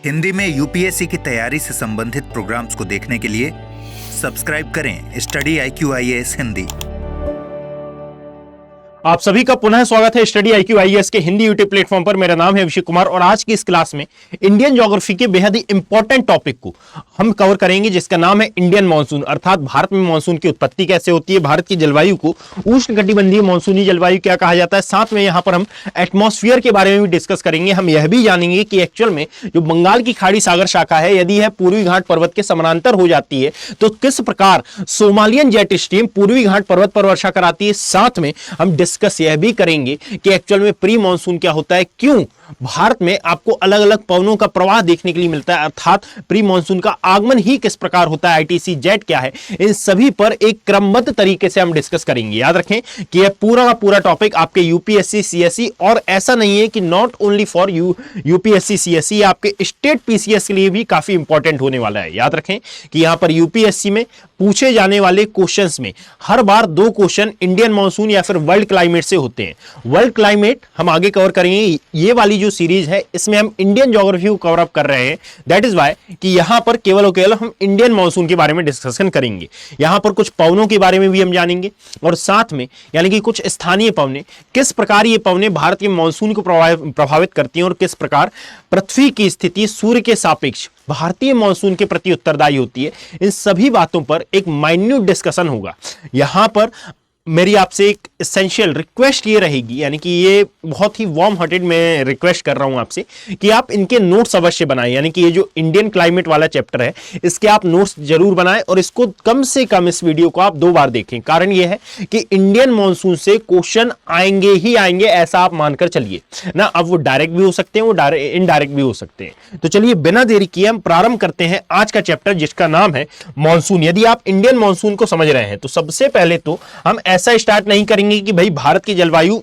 हिंदी में यूपीएससी की तैयारी से संबंधित प्रोग्राम्स को देखने के लिए सब्सक्राइब करें स्टडी IQ-IAS हिंदी। आप सभी का पुनः स्वागत है स्टडी IQ-IAS के हिंदी यूट्यूब प्लेटफॉर्म पर। मेरा नाम है अभिषेक कुमार और आज की इस क्लास में इंडियन ज्योग्राफी के बेहद ही इंपॉर्टेंट टॉपिक को हम कवर करेंगे, जिसका नाम है इंडियन मानसून। अर्थात भारत में मानसून की उत्पत्ति कैसे होती है, भारत की जलवायु को उष्णकटिबंधीय मानसूनी जलवायु क्या कहा जाता है। साथ में यहां पर हम एटमॉस्फेयर के बारे में भी डिस्कस करेंगे। हम यह भी जानेंगे कि एक्चुअल में जो बंगाल की खाड़ी सागर शाखा है, यदि यह पूर्वी घाट पर्वत के समानांतर हो जाती है तो किस प्रकार सोमालियन जेट स्ट्रीम पूर्वी घाट पर्वत पर वर्षा कराती है। साथ में हम डिस्कस यह भी करेंगे कि एक्चुअल में प्री मॉनसून क्या होता है, क्यों भारत में आपको अलग अलग पवनों का प्रवाह देखने के लिए मिलता है, अर्थात प्री मॉनसून का आगमन ही किस प्रकार होता है, आईटीसी जेट क्या है, इन सभी पर एक क्रमबद्ध तरीके से हम डिस्कस करेंगे। याद रखें कि यह पूरा का पूरा टॉपिक आपके यूपीएससी सीएसई, और ऐसा नहीं है कि not only for UPSC CSE, आपके स्टेट पीसीएस के लिए भी काफी इंपॉर्टेंट होने वाला है। याद रखें कि यहां पर यूपीएससी में पूछे जाने वाले क्वेश्चंस में हर बार 2 क्वेश्चन इंडियन मॉनसून या फिर वर्ल्ड क्लाइमेट से होते हैं। वर्ल्ड क्लाइमेट हम आगे कवर करेंगे। ये वाली जो सीरीज है इसमें हम इंडियन ज्योग्राफी को कवर अप कर रहे हैं। दैट इज व्हाई कि यहां पर केवल और केवल हम इंडियन मॉनसून के बारे में डिस्कशन करेंगे। यहां पर कुछ पवनों के बारे में भी हम जानेंगे और साथ में यानी कि कुछ स्थानीय पवनें, किस प्रकार ये पवनें भारत के मॉनसून को प्रभावित करती हैं और किस प्रकार पृथ्वी की स्थिति सूर्य के सापेक्ष भारतीय मॉनसून के प्रति उत्तरदायी होती है। इन सभी बातों पर एक माइन्यूट डिस्कशन होगा। यहां पर मेरी आपसे एक एसेंशियल रिक्वेस्ट ये रहेगी, यानी कि ये बहुत ही वार्म हार्टेड मैं रिक्वेस्ट कर रहा हूं आपसे कि आप इनके नोट्स अवश्य बनाएं। यानी कि ये जो इंडियन क्लाइमेट वाला चैप्टर है इसके आप नोट्स जरूर बनाएं और इसको कम से कम इस वीडियो को आप 2 बार देखें। कारण ये है कि इंडियन मॉनसून से क्वेश्चन आएंगे ही आएंगे, ऐसा आप मानकर चलिए ना। अब वो डायरेक्ट भी हो सकते हैं, वो इनडायरेक्ट भी हो सकते हैं। तो चलिए बिना देरी किए हम प्रारंभ करते हैं आज का चैप्टर, जिसका नाम है मॉनसून। यदि आप इंडियन मॉनसून को समझ रहे हैं तो सबसे पहले तो हम ऐसा स्टार्ट नहीं करेंगे कि भाई भारत की जलवायु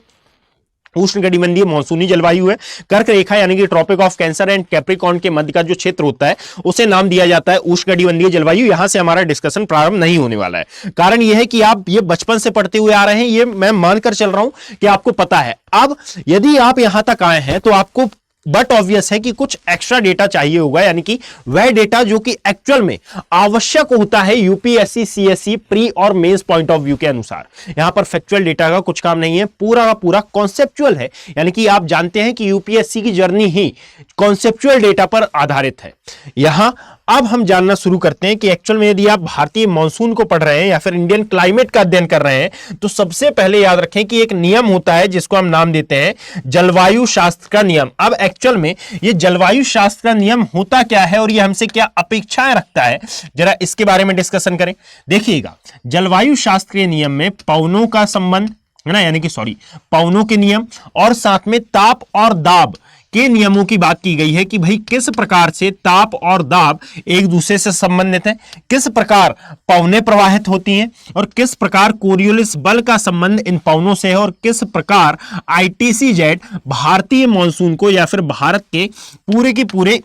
उष्णकटिबंधीय मानसूनी जलवायु है। कर्क रेखा यानी कि tropic of cancer and capricorn के मध्य का जो क्षेत्र होता है उसे नाम दिया जाता है उष्णकटिबंधीय जलवायु। यहां से हमारा डिस्कशन प्रारंभ नहीं होने वाला है। कारण यह है कि आप ये बचपन से पढ़ते हुए आ रहे हैं, ये मैं मानकर चल रहा हूं कि आपको पता है। अब यदि आप यहां तक आए हैं तो आपको बट ऑब्वियस है कि कुछ एक्स्ट्रा डेटा चाहिए होगा, यानी कि वह डेटा जो कि एक्चुअल में आवश्यक होता है यूपीएससी सीएसई प्री और मेंस पॉइंट ऑफ व्यू के अनुसार। यहां पर फैक्चुअल डेटा का कुछ काम नहीं है, पूरा का पूरा कॉन्सेप्चुअल है। यानी कि आप जानते हैं कि यूपीएससी की जर्नी ही कॉन्सेप्चुअल डेटा पर आधारित है। यहां अब हम जानना शुरू करते हैं कि एक्चुअल में यदि आप भारतीय मॉनसून को पढ़ रहे हैं या फिर इंडियन क्लाइमेट का अध्ययन कर रहे हैं तो सबसे पहले याद रखें कि एक नियम होता है जिसको हम नाम देते हैं जलवायु शास्त्र का नियम। अब एक्चुअल में ये जलवायु शास्त्र का नियम होता क्या है और ये हमसे क्या अपेक्षाएं रखता है, जरा इसके बारे में डिस्कशन करें। देखिएगा, जलवायु शास्त्र के नियम में पवनों का संबंध है ना, यानी कि पवनों के नियम और साथ में ताप और दाब के नियमों की बात की गई है कि भाई किस प्रकार से ताप और दाब एक दूसरे से संबंधित हैं, किस प्रकार पवनें प्रवाहित होती हैं और किस प्रकार कोरियोलिस बल का संबंध इन पवनों से है और किस प्रकार आईटीसी जेट भारतीय मॉनसून को या फिर भारत के पूरे के पूरे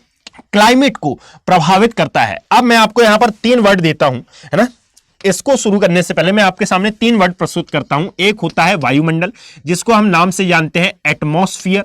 क्लाइमेट को प्रभावित करता है। अब मैं आपको यहां पर 3 वर्ड देता हूं, है ना। इसको शुरू करने से पहले मैं आपके सामने 3 वर्ड प्रस्तुत करता हूं। एक होता है वायुमंडल, जिसको हम नाम से जानते हैं एटमॉस्फेयर,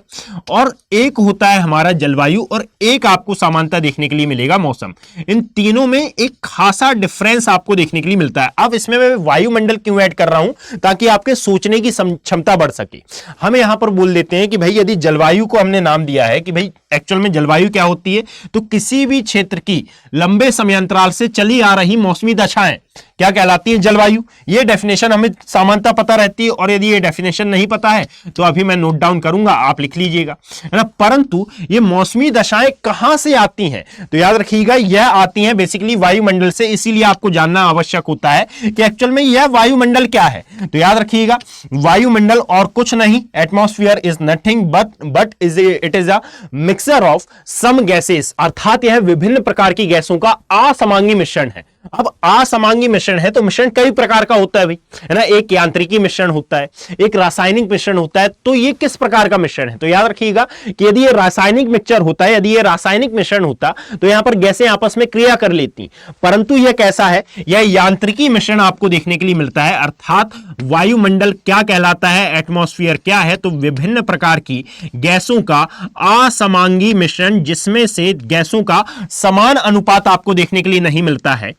और एक होता है हमारा जलवायु, और एक आपको समानता देखने के लिए मिलेगा मौसम। इन तीनों में एक खासा डिफरेंस आपको देखने के लिए मिलता है। अब इसमें मैं वायुमंडल क्यों ऐड कर रहा हूं, ताकि आपके सोचने की क्षमता बढ़ सके। हम यहां पर बोल देते हैं कि भाई यदि जलवायु को हमने नाम दिया है कि भाई एक्चुअल में जलवायु क्या होती है, तो किसी भी क्षेत्र की लंबे समयांतराल से चली आ रही मौसमी दशाएं क्या कहलाती है, जलवायु। ये डेफिनेशन हमें सामान्यतः पता रहती है, और यदि ये डेफिनेशन नहीं पता है तो अभी मैं नोट डाउन करूंगा, आप लिख लीजिएगा, है ना। परंतु ये मौसमी दशाएं कहां से आती हैं, तो याद रखिएगा यह आती हैं बेसिकली वायुमंडल से। इसीलिए आपको जानना आवश्यक होता है कि एक्चुअल में यह वायुमंडल क्या है। तो याद रखिएगा वायुमंडल और कुछ नहीं, atmosphere is nothing but it is a mixture of some gases, अर्थात यह विभिन्न प्रकार की गैसों का असमांगी मिश्रण है। अब असमांगी मिश्रण है तो मिश्रण कई प्रकार का होता है भाई, है ना। एक यांत्रिकी मिश्रण होता है, एक रासायनिक मिश्रण होता है। तो ये किस प्रकार का मिश्रण है? तो याद रखिएगा कि यदि ये रासायनिक मिक्सचर होता है, यदि ये रासायनिक मिश्रण होता तो यहां पर गैसें आपस में क्रिया कर लेती, परंतु यह कैसा है? यह यांत्रिकी मिश्रण आपको देखने के लिए मिलता है। अर्थात वायुमंडल क्या कहलाता है, एटमॉस्फेयर क्या है? तो विभिन्न प्रकार की गैसों का असमांगी मिश्रण, जिसमें से गैसों का समान अनुपात आपको देखने के लिए नहीं मिलता है,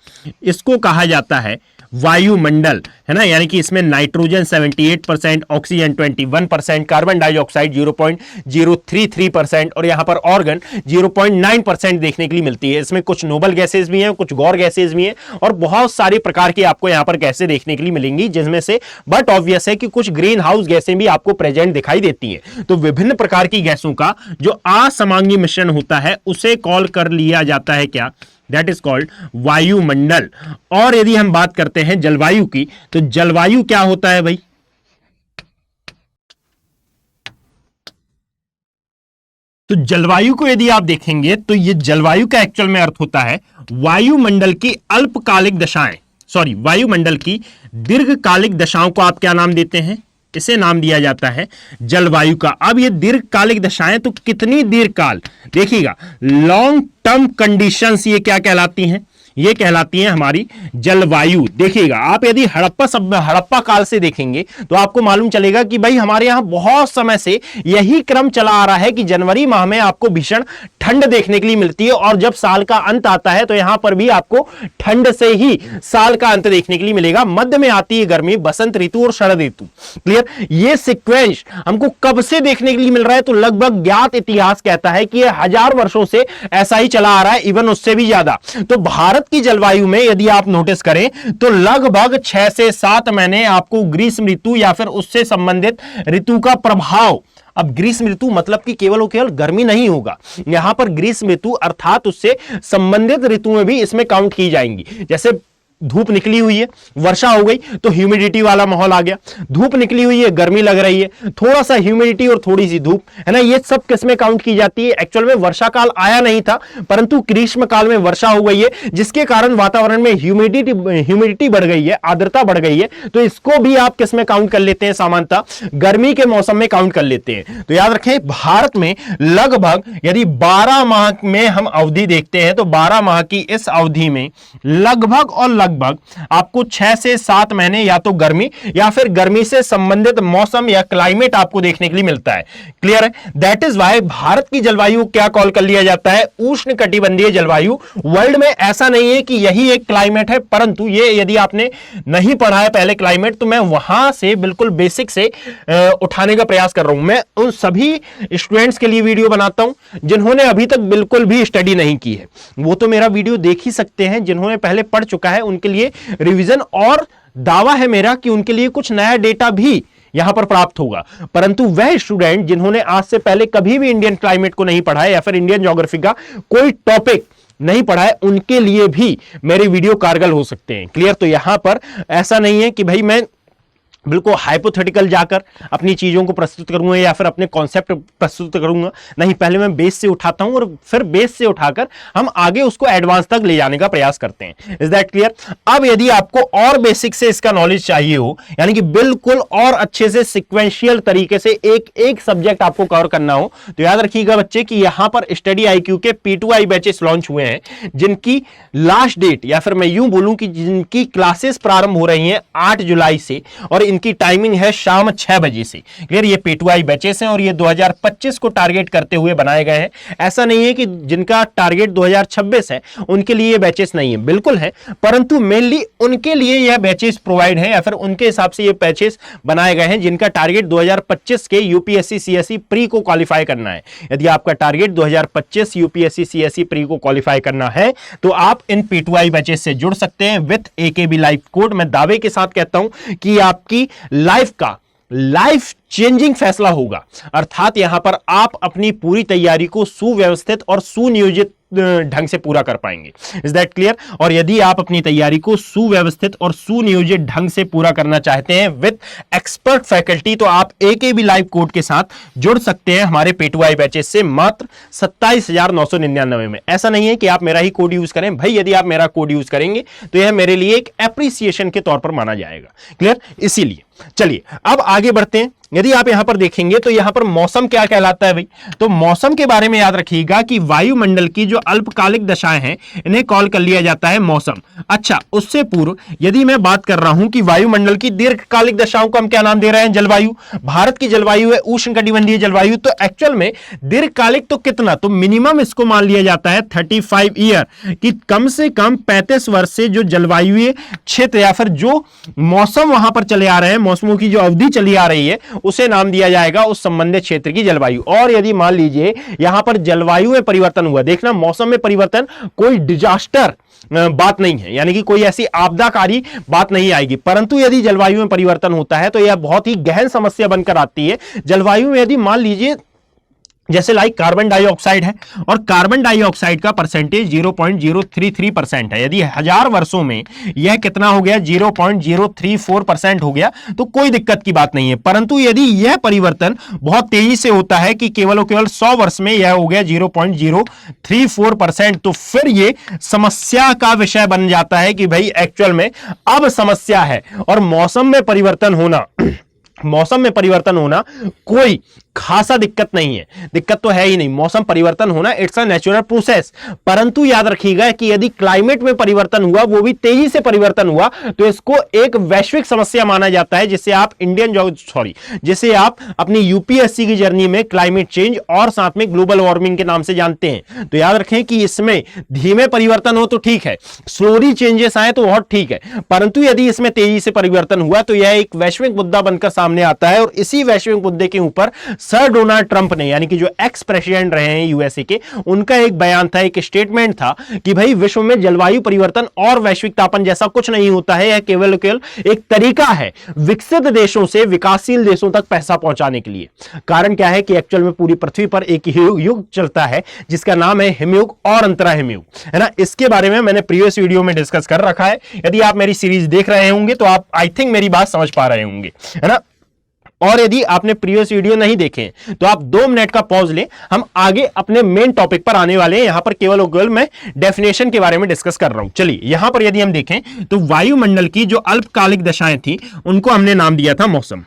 इसको कहा जाता है वायुमंडल, है ना। यानी कि इसमें नाइट्रोजन 78%, ऑक्सीजन 21%, कार्बन डाइऑक्साइड 0.033% और यहां पर ऑर्गन 0.9% देखने के लिए मिलती है। इसमें कुछ नोबल गैसेस भी हैं, कुछ गौर गैसेस भी हैं और बहुत सारे प्रकार की आपको यहां पर गैसें देखने के लिए मिलेंगी, जिसमें से बट ऑब्वियस है कि कुछ ग्रीन हाउस गैसें भी आपको प्रेजेंट दिखाई देती हैं। तो विभिन्न प्रकार की गैसों का जो असमांगी मिश्रण होता है उसे कॉल कर लिया जाता है क्या? दैट इज कॉल्ड वायुमंडल। और यदि हम बात करते हैं जलवायु की, तो जलवायु क्या होता है भाई? तो जलवायु को यदि आप देखेंगे तो ये जलवायु का एक्चुअल में अर्थ होता है वायुमंडल की अल्पकालिक दशाएं, सॉरी वायुमंडल की दीर्घकालिक दशाओं को आप क्या नाम देते हैं? इसे नाम दिया जाता है जलवायु का। अब ये दीर्घकालिक दशाएं तो कितनी दीर्घकाल, देखिएगा लॉन्ग टर्म कंडीशंस ये क्या कहलाती हैं? ये कहलाती है हमारी जलवायु। देखिएगा आप यदि हड़प्पा काल से देखेंगे तो आपको मालूम चलेगा कि भाई हमारे यहां बहुत समय से यही क्रम चला आ रहा है कि जनवरी माह में आपको भीषण ठंड देखने के लिए मिलती है और जब साल का अंत आता है तो यहां पर भी आपको ठंड से ही साल का अंत देखने के लिए मिलेगा। मध्य में आती है गर्मी, बसंत ऋतु और शरद ऋतु। क्लियर? ये सीक्वेंस हमको कब से देखने के लिए मिल रहा है? तो लगभग ज्ञात इतिहास कहता है कि यह 1000 वर्षों से ऐसा ही चला आ रहा है, इवन उससे भी ज्यादा। तो भारत की जलवायु में यदि आप नोटिस करें तो लगभग 6 से 7 महीने आपको ग्रीष्म ऋतु या फिर उससे संबंधित ऋतु का प्रभाव। अब ग्रीष्म ऋतु मतलब कि केवल और केवल गर्मी नहीं होगा, यहां पर ग्रीष्म ऋतु अर्थात उससे संबंधित ऋतुएं भी इसमें काउंट की जाएंगी। जैसे धूप निकली हुई है, वर्षा हो गई तो ह्यूमिडिटी वाला माहौल आ गया। धूप निकली हुई है, गर्मी लग रही है, थोड़ा सा ह्यूमिडिटी और थोड़ी सी धूप, है ना। ये सब किसमें काउंट की जाती है? एक्चुअल में वर्षा काल आया नहीं था, परंतु ग्रीष्म काल में वर्षा हो गई है, जिसके कारण वातावरण में ह्यूमिडिटी बढ़ गई है, आर्द्रता बढ़ गई है। तो इसको भी आप किसमें काउंट कर लेते हैं? सामान्यतः गर्मी के मौसम में काउंट कर लेते हैं। तो याद रखें भारत में लगभग यदि 12 माह में हम अवधि देखते हैं तो 12 माह की इस अवधि में लगभग और लगभग आपको 6 से 7 महीने या तो गर्मी या फिर गर्मी से संबंधित मौसम या क्लाइमेट आपको देखने के लिए मिलता है। क्लियर है? दैट इज वाई भारत की जलवायु क्या कॉल कर लिया जाता है? उष्ण कटिबंधीय जलवायु। वर्ल्ड में ऐसा नहीं है कि यही एक क्लाइमेट है, परंतु ये यदि आपने नहीं पढ़ा है पहले क्लाइमेट तो मैं वहां से बिल्कुल बेसिक से उठाने का प्रयास कर रहा हूं। मैं उन सभी स्टूडेंट्स के लिए वीडियो बनाता हूं जिन्होंने अभी तक बिल्कुल भी स्टडी नहीं की है, वो तो मेरा वीडियो देख ही सकते हैं। जिन्होंने पहले पढ़ चुका है उनके लिए रिवीजन, और दावा है मेरा कि उनके लिए कुछ नया डेटा भी यहां पर प्राप्त होगा। परंतु वह स्टूडेंट जिन्होंने आज से पहले कभी भी इंडियन क्लाइमेट को नहीं पढ़ा है या फिर इंडियन ज्योग्राफी का कोई टॉपिक नहीं पढ़ा है, उनके लिए भी मेरे वीडियो कारगर हो सकते हैं। क्लियर? तो यहां पर ऐसा नहीं है कि भाई मैं बिल्कुल हाइपोथेटिकल जाकर अपनी चीजों को प्रस्तुत करूंगा या फिर अपने कॉन्सेप्ट प्रस्तुत करूंगा, नहीं, पहले मैं बेस से उठाता हूं और फिर बेस से उठाकर हम आगे उसको एडवांस तक ले जाने का प्रयास करते हैं। Is that clear? अब यदि आपको और बेसिक से इसका नॉलेज चाहिए हो, यानी कि बिल्कुल और अच्छे से सिक्वेंशियल तरीके से एक एक सब्जेक्ट आपको कवर करना हो, तो याद रखिएगा बच्चे कि यहां पर स्टडी IQ के P2I बैचेस लॉन्च हुए हैं, जिनकी लास्ट डेट या फिर मैं यूं बोलूं कि जिनकी क्लासेस प्रारंभ हो रही हैं 8 जुलाई से और इनकी टाइमिंग है शाम 6 बजे से। क्लियर? ये P2I बैचेस हैं और ये 2025 को टारगेट करते हुए बनाए गए हैं। ऐसा नहीं है कि जिनका टारगेट 2026 है उनके लिए ये बैचेस नहीं है, बिल्कुल है, परंतु मेनली उनके लिए यह बैचेस प्रोवाइड है या फिर उनके हिसाब से ये बैचेस बनाए गए हैं जिनका टारगेट 2025 के UPSC CSE प्री को क्वालिफाई करना है। यदि आपका टारगेट 2025 UPSC CSE प्री को क्वालिफाई करना है तो आप इन P2I बैचेस से जुड़ सकते हैं विथ AKB लाइफ कोड। मैं दावे के साथ कहता हूं कि आपकी लाइफ का लाइफ चेंजिंग फैसला होगा। अर्थात यहां पर आप अपनी पूरी तैयारी को सुव्यवस्थित और सुनियोजित ढंग से पूरा कर पाएंगे। Is that clear? और यदि आप अपनी तैयारी को सुव्यवस्थित और सुनियोजित ढंग से पूरा करना चाहते हैं विद एक्सपर्ट फैकल्टी, तो आप AKB लाइव कोड के साथ जुड़ सकते हैं हमारे Pay2i बैचेस से मात्र 27,999 में। ऐसा नहीं है कि आप मेरा ही कोड यूज करें भाई, यदि आप मेरा कोड यूज करेंगे तो यह मेरे लिए एक एप्रिसिएशन के तौर पर माना जाएगा। क्लियर? इसीलिए चलिए अब आगे बढ़ते हैं। यदि आप यहां पर देखेंगे तो यहां पर मौसम क्या कहलाता है भाई, तो मौसम के बारे में याद रखिएगा कि वायुमंडल की जो अल्पकालिक दशाएं हैं इन्हें कॉल कर लिया जाता है मौसम। अच्छा, उससे पूर्व यदि मैं बात कर रहा हूं कि वायुमंडल की दीर्घकालिक दशाओं को हम क्या नाम दे रहे हैं? जलवायु। भारत की जलवायु है उष्णकटिबंधीय जलवायु, तो एक्चुअल में दीर्घकालिक तो कितना, तो मिनिमम इसको मान लिया जाता है 35 ईयर कि कम से कम 35 वर्ष से जो जलवायु क्षेत्र या फिर जो मौसम वहां पर चले आ रहे हैं, मौसमों की जो अवधि चली आ रही है उसे नाम दिया जाएगा उस संबंधित क्षेत्र की जलवायु। और यदि मान लीजिए यहां पर जलवायु में परिवर्तन हुआ, देखना मौसम में परिवर्तन कोई डिजास्टर बात नहीं है, यानी कि कोई ऐसी आपदाकारी बात नहीं आएगी, परंतु यदि जलवायु में परिवर्तन होता है तो यह बहुत ही गहन समस्या बनकर आती है। जलवायु में यदि मान लीजिए जैसे लाइक कार्बन डाइऑक्साइड है और कार्बन डाइऑक्साइड का परसेंटेज 0.033% है, यदि 1000 वर्षों में यह कितना हो गया 0.034% हो गया तो कोई दिक्कत की बात नहीं है। परंतु यदि यह परिवर्तन बहुत तेजी से होता है कि केवल 100 वर्ष में यह हो गया 0.034%, तो फिर यह समस्या का विषय बन जाता है कि भाई एक्चुअल में अब समस्या है। और मौसम में परिवर्तन होना कोई खासा दिक्कत नहीं है, दिक्कत तो है ही नहीं, मौसम परिवर्तन होना इट्स अ नेचुरल प्रोसेस। परंतु याद रखिएगा कि यदि क्लाइमेट में परिवर्तन हुआ, वो भी तेजी से परिवर्तन हुआ, तो इसको एक वैश्विक समस्या माना जाता है, जिसे आप जिसे आप अपनी यूपीएससी की जर्नी में क्लाइमेट चेंज और साथ में ग्लोबल वार्मिंग के नाम से जानते हैं। तो याद रखें कि इसमें धीमे परिवर्तन हो तो ठीक है, स्लोली चेंजेस आए तो बहुत ठीक है, परंतु यदि इसमें तेजी से परिवर्तन हुआ तो यह एक वैश्विक मुद्दा बनकर सामने आता है। और इसी वैश्विक मुद्दे के ऊपर सर डोनाल्ड ट्रंप ने, यानी कि जो एक्स प्रेसिडेंट रहे हैं यूएसए के, उनका एक बयान था, एक स्टेटमेंट था कि भाई विश्व में जलवायु परिवर्तन और वैश्विक तापन जैसा कुछ नहीं होता है, यह केवल एक तरीका है विकसित देशों से विकासशील देशों तक पैसा पहुंचाने के लिए। कारण क्या है कि एक्चुअल में पूरी पृथ्वी पर एक युग चलता है जिसका नाम है हिमयुग और अंतरा हिमयुग, है ना। इसके बारे में मैंने प्रीवियस वीडियो में डिस्कस कर रखा है, यदि आप मेरी सीरीज देख रहे होंगे तो आप आई थिंक मेरी बात समझ पा रहे होंगे, है ना। और यदि आपने प्रीवियस वीडियो नहीं देखे तो आप 2 मिनट का पॉज लें, हम आगे अपने मेन टॉपिक पर आने वाले हैं। यहां पर केवल मैं डेफिनेशन के बारे में डिस्कस कर रहा हूं। चलिए यहां पर यदि हम देखें तो वायुमंडल की जो अल्पकालिक दशाएं थी उनको हमने नाम दिया था मौसम।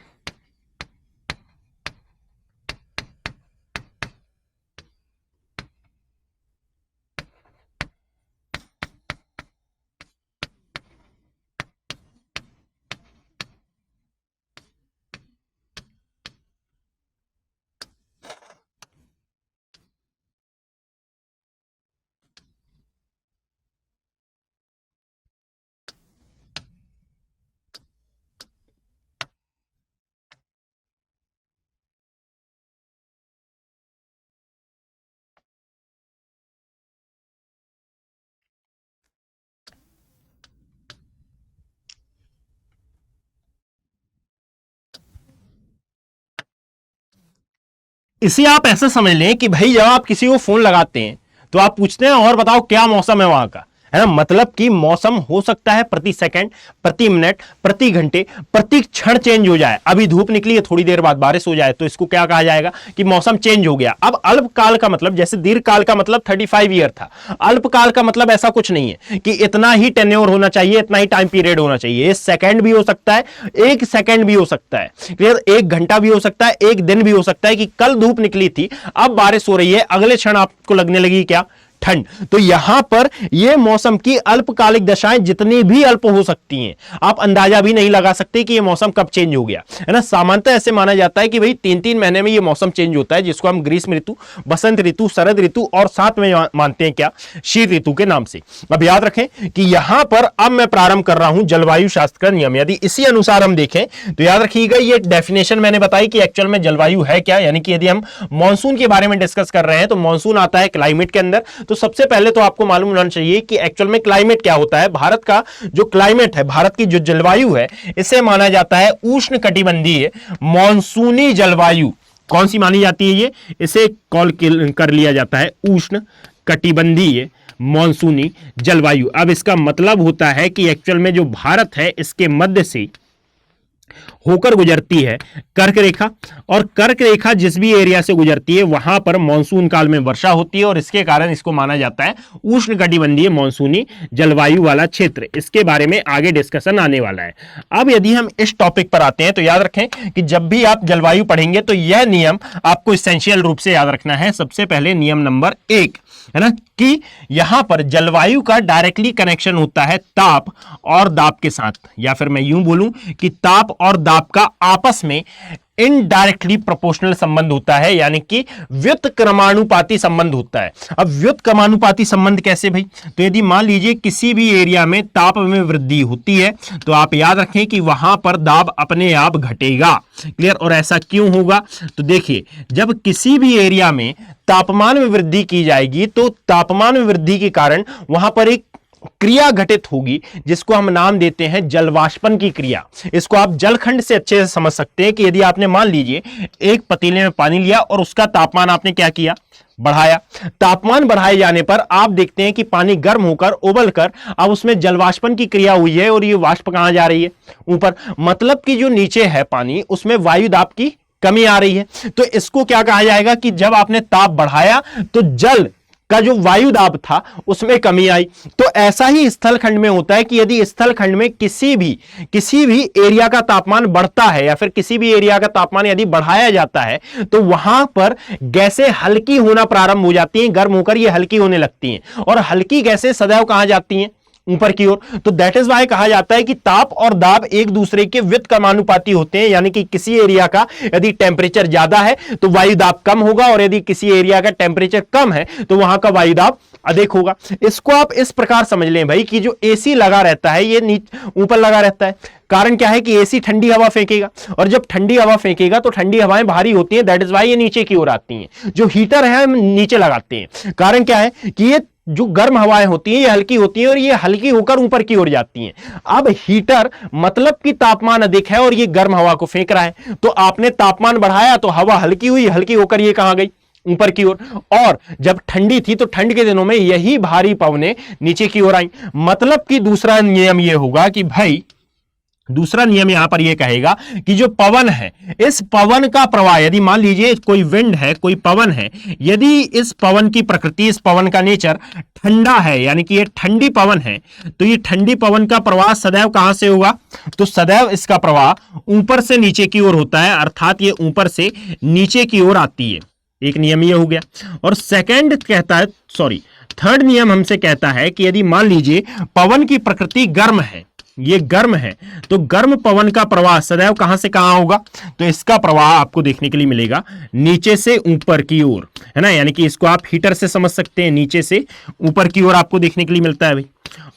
इसे आप ऐसा समझ लें कि भाई जब आप किसी को फोन लगाते हैं तो आप पूछते हैं और बताओ क्या मौसम है वहां का, है ना। मतलब कि मौसम हो सकता है प्रति सेकंड, प्रति मिनट, प्रति घंटे, प्रति क्षण चेंज हो जाए। अभी धूप निकली है, थोड़ी देर बाद बारिश हो जाए तो इसको क्या कहा जाएगा कि मौसम चेंज हो गया। अब अल्पकाल का मतलब, जैसे दीर्घकाल का मतलब 35 ईयर था, अल्पकाल का मतलब ऐसा कुछ नहीं है कि इतना ही टेन्योर होना चाहिए, इतना ही टाइम पीरियड होना चाहिए। सेकंड भी हो सकता है, 1 सेकंड भी हो सकता है, क्लियर, 1 घंटा भी हो सकता है, 1 दिन भी हो सकता है कि कल धूप निकली थी, अब बारिश हो रही है, अगले क्षण आपको लगने लगी क्या, ठंड। तो यहां पर यह मौसम की अल्पकालिक दशाएं जितनी भी अल्प हो सकती हैं, आप अंदाजा भी नहीं लगा सकते कि यह मौसम कब चेंज हो गया, है ना। सामान्यतः ऐसे माना जाता है कि भाई 3-3 महीने में यह मौसम चेंज होता है, जिसको हम ग्रीष्म ऋतु, बसंत ऋतु, शरद ऋतु और साथ में मानते हैं क्या, शीत ऋतु के नाम से। अब याद रखें कि यहां पर अब मैं प्रारंभ कर रहा हूं जलवायु शास्त्र का नियम। यदि इसी अनुसार हम देखें तो याद रखिएगा ये डेफिनेशन मैंने बताई कि एक्चुअल में जलवायु है क्या, यानी कि यदि हम मॉनसून के बारे में डिस्कस कर रहे हैं तो मॉनसून आता है क्लाइमेट के अंदर। तो सबसे पहले तो आपको मालूम होना चाहिए कि एक्चुअल में क्लाइमेट क्या होता है। भारत का जो क्लाइमेट है, भारत की जो जलवायु है, इसे माना जाता है उष्णकटिबंधीय मॉनसूनी जलवायु। कौन सी मानी जाती है ये, इसे कॉल कर लिया जाता है उष्ण कटिबंधीय मॉनसूनी जलवायु। अब इसका मतलब होता है कि एक्चुअल में जो भारत है इसके मध्य से होकर गुजरती है कर्क रेखा, और कर्क रेखा जिस भी एरिया से गुजरती है वहां पर मॉनसून काल में वर्षा होती है, और इसके कारण इसको माना जाता है उष्णकटिबंधीय मॉनसूनी जलवायु वाला क्षेत्र। इसके बारे में आगे डिस्कशन आने वाला है। अब यदि हम इस टॉपिक पर आते हैं तो याद रखें कि जब भी आप जलवायु पढ़ेंगे तो यह नियम आपको इसेंशियल रूप से याद रखना है। सबसे पहले नियम नंबर 1 है ना, कि यहां पर जलवायु का डायरेक्टली कनेक्शन होता है ताप और दाब के साथ, या फिर मैं यूं बोलूं कि ताप और दाब का आपस में इनडायरेक्टली प्रोपोर्शनल संबंध होता है, यानी कि व्युत्क्रमानुपाती संबंध होता है। अब व्युत्क्रमानुपाती संबंध कैसे भाई? तो यदि मान लीजिए किसी भी एरिया में ताप में वृद्धि होती है तो आप याद रखें कि वहां पर दाब अपने आप घटेगा। क्लियर? और ऐसा क्यों होगा? तो देखिए, जब किसी भी एरिया में तापमान में वृद्धि की जाएगी तो तापमान में वृद्धि के कारण वहां पर एक क्रिया घटित होगी जिसको हम नाम देते हैं जलवाष्पन की क्रिया। इसको आप जलखंड से अच्छे से समझ सकते हैं कि यदि आपने मान लीजिए एक पतीले में पानी लिया और उसका तापमान आपने क्या किया? बढ़ाया। तापमान बढ़ाए जाने पर आप देखते हैं कि पानी गर्म होकर उबलकर अब उसमें जलवाष्पन की क्रिया हुई है, और ये वाष्प कहां जा रही है? ऊपर। मतलब कि जो नीचे है पानी उसमें वायु दाब की कमी आ रही है। तो इसको क्या कहा जाएगा कि जब आपने ताप बढ़ाया तो जल का जो वायु दाब था उसमें कमी आई। तो ऐसा ही स्थल खंड में होता है कि यदि स्थल खंड में किसी भी एरिया का तापमान बढ़ता है या फिर किसी भी एरिया का तापमान यदि बढ़ाया जाता है तो वहां पर गैसें हल्की होना प्रारंभ हो जाती हैं, गर्म होकर ये हल्की होने लगती हैं, और हल्की गैसें सदैव कहां जाती हैं? ऊपर की ओर। तो दैट इज वाई कहा जाता है कि ताप और दाब एक दूसरे के व्युत्क्रमानुपाती होते हैं, यानी कि किसी एरिया का यदि टेम्परेचर ज्यादा है तो वायु दाब कम होगा, और यदि किसी एरिया का टेम्परेचर कम है तो वहां का वायु दाब अधिक होगा। इसको आप इस प्रकार समझ लें भाई कि जो एसी लगा रहता है ये ऊपर लगा रहता है। कारण क्या है कि एसी ठंडी हवा फेंकेगा, और जब ठंडी हवा फेंकेगा तो ठंडी हवाएं भारी होती हैं, दैट इज वाई ये नीचे की ओर आती हैं। जो हीटर है हम नीचे लगाते हैं। कारण क्या है कि ये जो गर्म हवाएं होती हैं ये हल्की होती हैं, और ये हल्की होकर ऊपर की ओर जाती हैं। अब हीटर मतलब कि तापमान अधिक है और ये गर्म हवा को फेंक रहा है, तो आपने तापमान बढ़ाया तो हवा हल्की हुई, हल्की होकर ये कहां गई? ऊपर की ओर। और जब ठंडी थी तो ठंड के दिनों में यही भारी पवनें नीचे की ओर आई। मतलब कि दूसरा नियम यह होगा कि भाई, दूसरा नियम यहां पर यह कहेगा कि जो पवन है, इस पवन का प्रवाह, यदि मान लीजिए कोई विंड है, कोई पवन है, यदि इस पवन की प्रकृति, इस पवन का नेचर ठंडा है, यानी कि ये ठंडी पवन है, तो ये ठंडी पवन का प्रवाह सदैव कहां से होगा? तो सदैव इसका प्रवाह ऊपर से नीचे की ओर होता है, अर्थात ये ऊपर से नीचे की ओर आती है। एक नियम ये हो गया। और सेकंड कहता है, थर्ड नियम हमसे कहता है कि यदि मान लीजिए पवन की प्रकृति गर्म है, ये गर्म है, तो गर्म पवन का प्रवाह सदैव कहां से कहां होगा? तो इसका प्रवाह आपको देखने के लिए मिलेगा नीचे से ऊपर की ओर, है ना। यानी कि इसको आप हीटर से समझ सकते हैं, नीचे से ऊपर की ओर आपको देखने के लिए मिलता है भाई।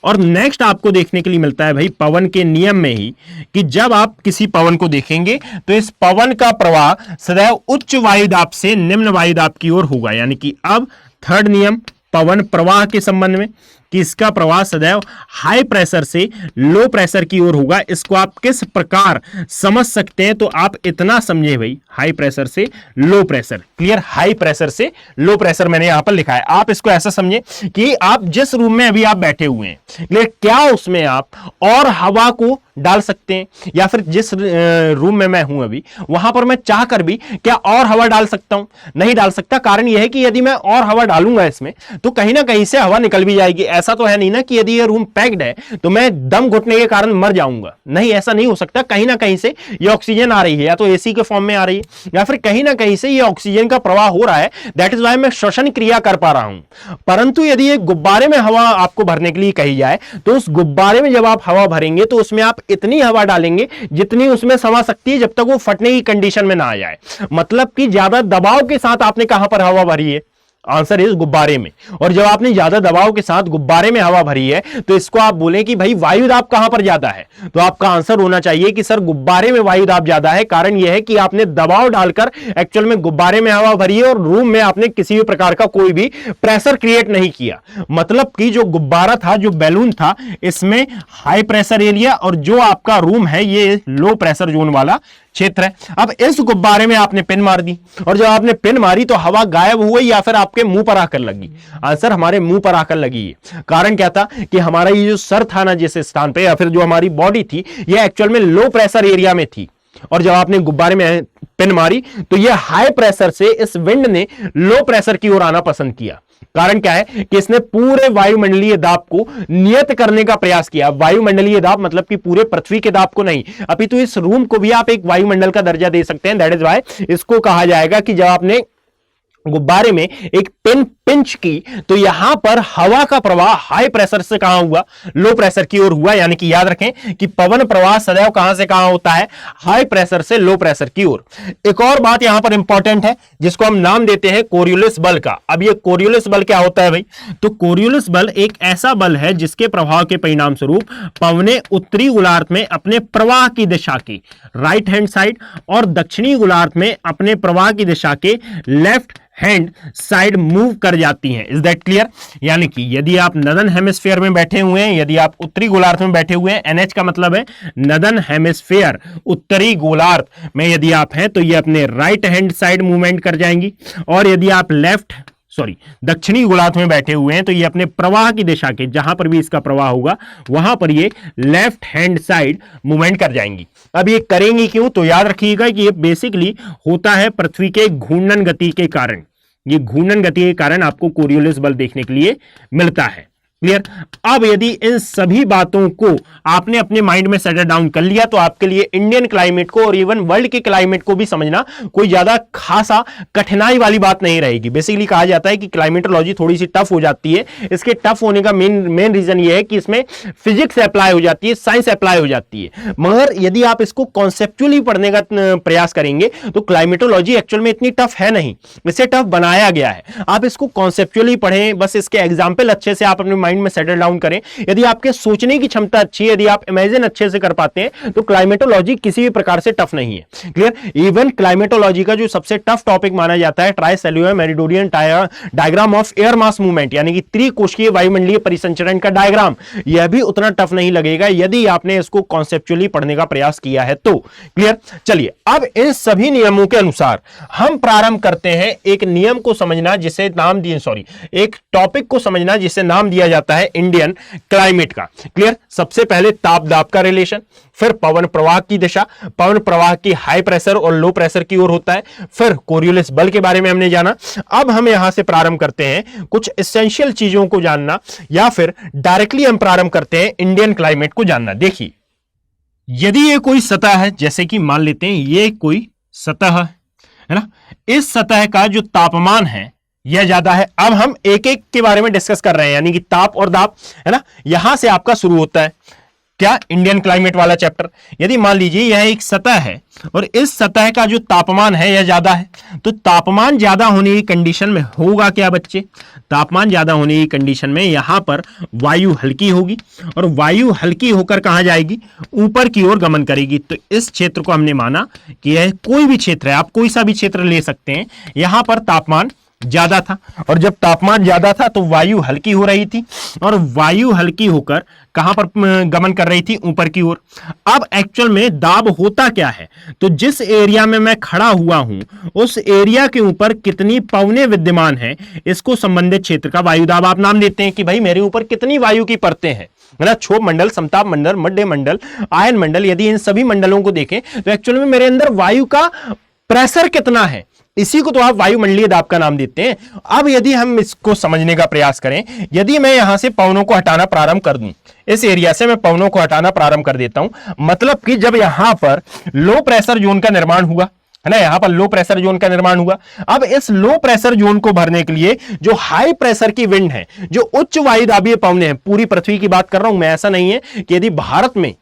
और नेक्स्ट आपको देखने के लिए मिलता है भाई पवन के नियम में ही कि जब आप किसी पवन को देखेंगे तो इस पवन का प्रवाह सदैव उच्च वायुदाब से निम्न वायुदाब की ओर होगा। यानी कि अब थर्ड नियम पवन प्रवाह के संबंध में कि इसका प्रवाह सदैव हाई प्रेशर से लो प्रेशर की ओर होगा। इसको आप किस प्रकार समझ सकते हैं? तो आप इतना समझे भाई, हाई प्रेशर से low pressure. Clear? High pressure से लो प्रेशर मैंने यहां पर लिखा है। आप इसको ऐसा समझे कि आप जिस रूम में अभी आप बैठे हुए हैं, क्लियर, क्या उसमें आप और हवा को डाल सकते हैं, या फिर जिस रूम में मैं हूं अभी वहां पर मैं चाहकर भी क्या और हवा डाल सकता हूं? नहीं डाल सकता। कारण यह है कि यदि मैं और हवा डालूंगा इसमें तो कहीं ना कहीं से हवा निकल भी जाएगी। ऐसा तो है नहीं ना कि यदि ये रूम पैक्ड है तो मैं दम घुटने के कारण मर जाऊंगा। नहीं, ऐसा नहीं हो सकता। कहीं ना कहीं से ये ऑक्सीजन आ रही है, या तो एसी के फॉर्म में आ रही है, या फिर कहीं ना कहीं से ये ऑक्सीजन का प्रवाह हो रहा है। दैट इज वाई मैं श्वसन क्रिया कर पा रहा हूं। परंतु यदि एक गुब्बारे में हवा आपको भरने के लिए कही जाए तो उस गुब्बारे में जब आप हवा भरेंगे तो उसमें आप इतनी हवा डालेंगे जितनी उसमें समा सकती है, जब तक वो फटने की कंडीशन में ना आ जाए। मतलब कि ज्यादा दबाव के साथ आपने कहां पर हवा भरी है? आंसर इज गुब्बारे में। और जब आपने ज्यादा दबाव के साथ गुब्बारे में हवा भरी है तो इसको आप बोलें कि भाई वायु दाब कहां पर ज्यादा है, तो आपका आंसर होना चाहिए कि सर गुब्बारे में वायु दाब ज्यादा है। कारण यह है कि आपने दबाव डालकर एक्चुअल में गुब्बारे में हवा भरी है और रूम में आपने किसी भी प्रकार का कोई भी प्रेशर क्रिएट नहीं किया। मतलब कि जो गुब्बारा था, जो बैलून था, इसमें हाई प्रेशर एरिया और जो आपका रूम है ये लो प्रेशर जोन वाला क्षेत्र है। अब इस गुब्बारे में आपने पिन मार दी और जब आपने पिन मारी तो हवा गायब हो गई या फिर आपके मुंह पर आकर लगी? आंसर हमारे मुंह पर आकर लगी है। कारण क्या था कि हमारा ये जो सर था ना जिस स्थान पे, या फिर जो हमारी बॉडी थी, ये एक्चुअल में लो प्रेशर एरिया में थी और जब आपने गुब्बारे में पिन मारी तो ये हाई प्रेशर से इस विंड ने लो प्रेशर की ओर आना पसंद किया। कारण क्या है कि इसने पूरे वायुमंडलीय दाब को नियत करने का प्रयास किया। वायुमंडलीय दाब मतलब कि पूरे पृथ्वी के दाब को नहीं, अपितु इस रूम को भी आप एक वायुमंडल का दर्जा दे सकते हैं। दैट इज व्हाई इसको कहा जाएगा कि जब आपने गुब्बारे में एक पिन पिंच की तो यहां पर हवा का प्रवाह हाई प्रेशर से कहां हुआ? लो प्रेशर की ओर हुआ। यानी कि याद रखें कि पवन प्रवाह सदैव कहां से कहां होता है? हाई प्रेशर से लो प्रेशर की ओर। एक और बात यहां पर इंपॉर्टेंट है जिसको हम नाम देते हैं कोरियोलिस बल का। अब ये कोरियोलिस बल क्या होता है भाई? तो कोरियोलिस बल एक ऐसा बल है जिसके प्रभाव के परिणाम स्वरूप पवने उत्तरी गोलार्ध में अपने प्रवाह की दिशा की राइट हैंड साइड और दक्षिणी गोलार्ध में अपने प्रवाह की दिशा के लेफ्ट हैंड साइड मूव कर जाती हैं। Is that clear? यानी कि यदि आप नदन हेमिस्फीयर में बैठे हुए हैं, यदि आप उत्तरी गोलार्ध में बैठे हुए हैं, एनएच का मतलब है नदन हेमिस्फीयर, उत्तरी गोलार्ध में यदि आप हैं तो ये अपने राइट हैंड साइड मूवमेंट कर जाएंगी और यदि आप दक्षिणी गोलार्ध में बैठे हुए हैं तो ये अपने प्रवाह की दिशा के जहां पर भी इसका प्रवाह होगा वहां पर ये लेफ्ट हैंड साइड मूवमेंट कर जाएंगी। अब ये करेंगी क्यों? तो याद रखिएगा कि ये बेसिकली होता है पृथ्वी के घूर्णन गति के कारण। ये घूर्णन गति के कारण आपको कोरियोलिस बल देखने के लिए मिलता है। क्लियर? अब यदि इन सभी बातों को आपने अपने माइंड में सेटल डाउन कर लिया तो आपके लिए इंडियन क्लाइमेट को और इवन वर्ल्ड के क्लाइमेट को भी समझना कोई ज्यादा खासा कठिनाई वाली बात नहीं रहेगी। बेसिकली कहा जाता है कि क्लाइमेटोलॉजी थोड़ी सी टफ हो जाती है। इसके टफ होने का मेन रीजन ये है कि इसमें फिजिक्स अप्लाई हो जाती है, साइंस अप्लाई हो जाती है। मगर यदि आप इसको कॉन्सेप्चुअली पढ़ने का प्रयास करेंगे तो क्लाइमेटोलॉजी एक्चुअल में इतनी टफ है नहीं, इसे टफ बनाया गया है। आप इसको कॉन्सेप्चुअली पढ़ें, बस इसके एग्जाम्पल अच्छे से आप अपने माइंड में सेटल डाउन करें। यदि आपके सोचने की क्षमता अच्छी है, यदि आप इमेजिन अच्छे से कर पाते हैं तो क्लाइमेटोलॉजी किसी भी प्रकार से टफ नहीं है। क्लियर? इवन क्लाइमेटोलॉजी का जो सबसे टफ टॉपिक माना जाता है tricellular meridional diagram of air mass movement, यानी कि त्रिकोशीय वायुमंडलीय परिसंचरण का डायग्राम, यह भी उतना टफ नहीं लगेगा यदि आपने इसको कॉन्सेप्चुअली पढ़ने का प्रयास किया है तो। क्लियर? चलिए, अब इन सभी नियमों के अनुसार हम प्रारंभ करते हैं एक नियम को समझना जिसे नाम दिए एक टॉपिक को समझना जिसे नाम दिया जाता है इंडियन क्लाइमेट का। क्लियर? सबसे पहले ताप दाब का रिलेशन, फिर पवन प्रवाह की दिशा, पवन प्रवाह की हाई प्रेशर और लो प्रेशर की ओर होता है, फिर कोरियोलिस बल के बारे में हमने जाना। अब हम यहां से प्रारंभ करते हैं कुछ एसेंशियल चीजों को जानना, या फिर डायरेक्टली हम प्रारंभ करते हैं इंडियन क्लाइमेट को जानना। देखिए, यदि ये कोई सतह है, जैसे कि मान लेते हैं ये कोई सतह है ना, इस सतह का जो तापमान है यह ज्यादा है। अब हम एक एक के बारे में डिस्कस कर रहे हैं, यानी कि ताप और दाब, है ना। यहां से आपका शुरू होता है क्या? इंडियन क्लाइमेट वाला चैप्टर। यदि मान लीजिए यह एक सतह है और इस सतह का जो तापमान है यह ज्यादा है, तो तापमान ज्यादा होने की कंडीशन में होगा क्या बच्चे? तापमान ज्यादा होने की कंडीशन में यहां पर वायु हल्की होगी और वायु हल्की होकर कहां जाएगी? ऊपर की ओर गमन करेगी। तो इस क्षेत्र को हमने माना कि यह कोई भी क्षेत्र है, आप कोई सा भी क्षेत्र ले सकते हैं, यहां पर तापमान ज्यादा था और जब तापमान ज्यादा था तो वायु हल्की हो रही थी और वायु हल्की होकर कहां पर गमन कर रही थी? ऊपर की ओर। अब एक्चुअल में दाब होता क्या है? तो जिस एरिया में मैं खड़ा हुआ हूं उस एरिया के ऊपर कितनी पवनें विद्यमान है, इसको संबंधित क्षेत्र का वायु दाब आप नाम देते हैं कि भाई मेरे ऊपर कितनी वायु की परतें हैं, है ना। क्षोभ मंडल, समताप मंडल, मध्य मंडल, आयन मंडल, यदि इन सभी मंडलों को देखें तो एक्चुअल में मेरे अंदर वायु का प्रेशर कितना है, इसी को तो आप वायुमंडलीय दाब का नाम देते हैं। अब यदि हम इसको समझने का प्रयास करें, यदि मैं यहां से पवनों को हटाना प्रारंभ कर दूं, इस एरिया से मैं पवनों को हटाना प्रारंभ कर देता हूं, मतलब कि जब यहां पर लो प्रेशर जोन का निर्माण हुआ, है ना, यहां पर लो प्रेशर जोन का निर्माण हुआ। अब इस लो प्रेशर जोन को भरने के लिए जो हाई प्रेशर की विंड है, जो उच्च वायुदाबीय पवनें हैं, पूरी पृथ्वी की बात कर रहा हूं मैं, ऐसा नहीं है कि यदि भारत में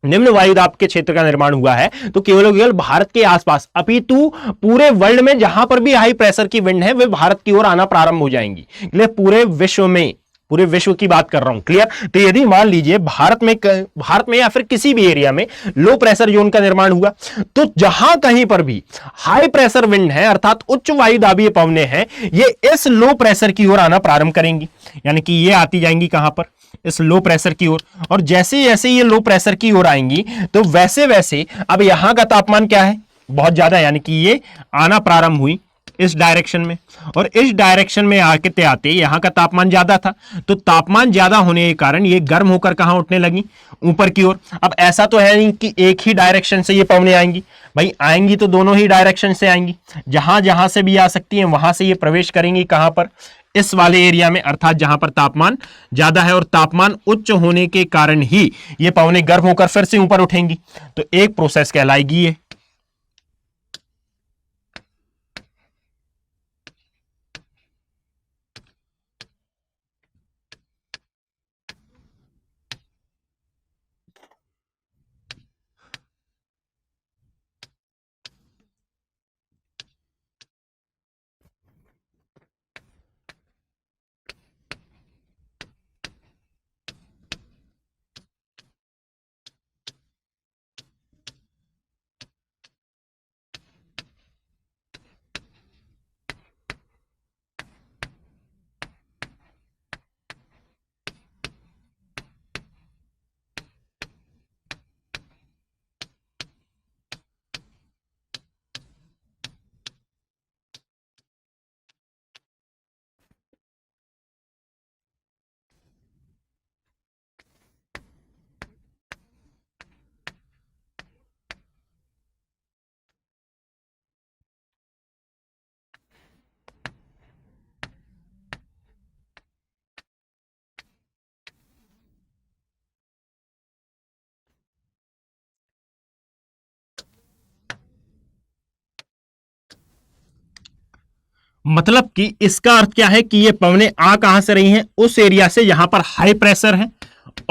निम्न वायुदाब के क्षेत्र का निर्माण हुआ है तो केवल भारत के आसपास, अपितु पूरे वर्ल्ड में जहां पर भी हाई प्रेशर की विंड है वे भारत की ओर आना प्रारंभ हो जाएंगी। पूरे विश्व की बात कर रहा हूं। क्लियर? तो यदि मान लीजिए भारत में या फिर किसी भी एरिया में लो प्रेशर जोन का निर्माण हुआ, तो जहां कहीं पर भी हाई प्रेशर विंड है अर्थात उच्च वायुदाबीय पवनें हैं, ये इस लो प्रेशर की ओर आना प्रारंभ करेंगी, यानी कि ये आती जाएंगी कहां पर? इस लो प्रेशर की ओर, और जैसे जैसे ये लो प्रेशर की ओर आएंगी तो वैसे वैसे अब यहां का तापमान क्या है, बहुत ज्यादा, यानी कि ये आना प्रारंभ हुई इस डायरेक्शन में, और इस डायरेक्शन में आते आते यहां का तापमान ज्यादा था, तो तापमान ज्यादा होने के कारण ये गर्म होकर कहां उठने लगी, ऊपर की ओर। अब ऐसा तो है नहीं कि एक ही डायरेक्शन से ये पवनें आएंगी, भाई आएंगी तो दोनों ही डायरेक्शन से आएंगी, जहां जहां से भी आ सकती हैं वहां से ये प्रवेश करेंगी कहां पर, इस वाले एरिया में, अर्थात जहां पर तापमान ज्यादा है, और तापमान उच्च होने के कारण ही ये पवनें गर्म होकर फिर से ऊपर उठेंगी। तो एक प्रोसेस कहलाएगी ये। मतलब कि इसका अर्थ क्या है कि ये पवनें आ कहां से रही हैं, उस एरिया से जहां पर हाई प्रेशर है,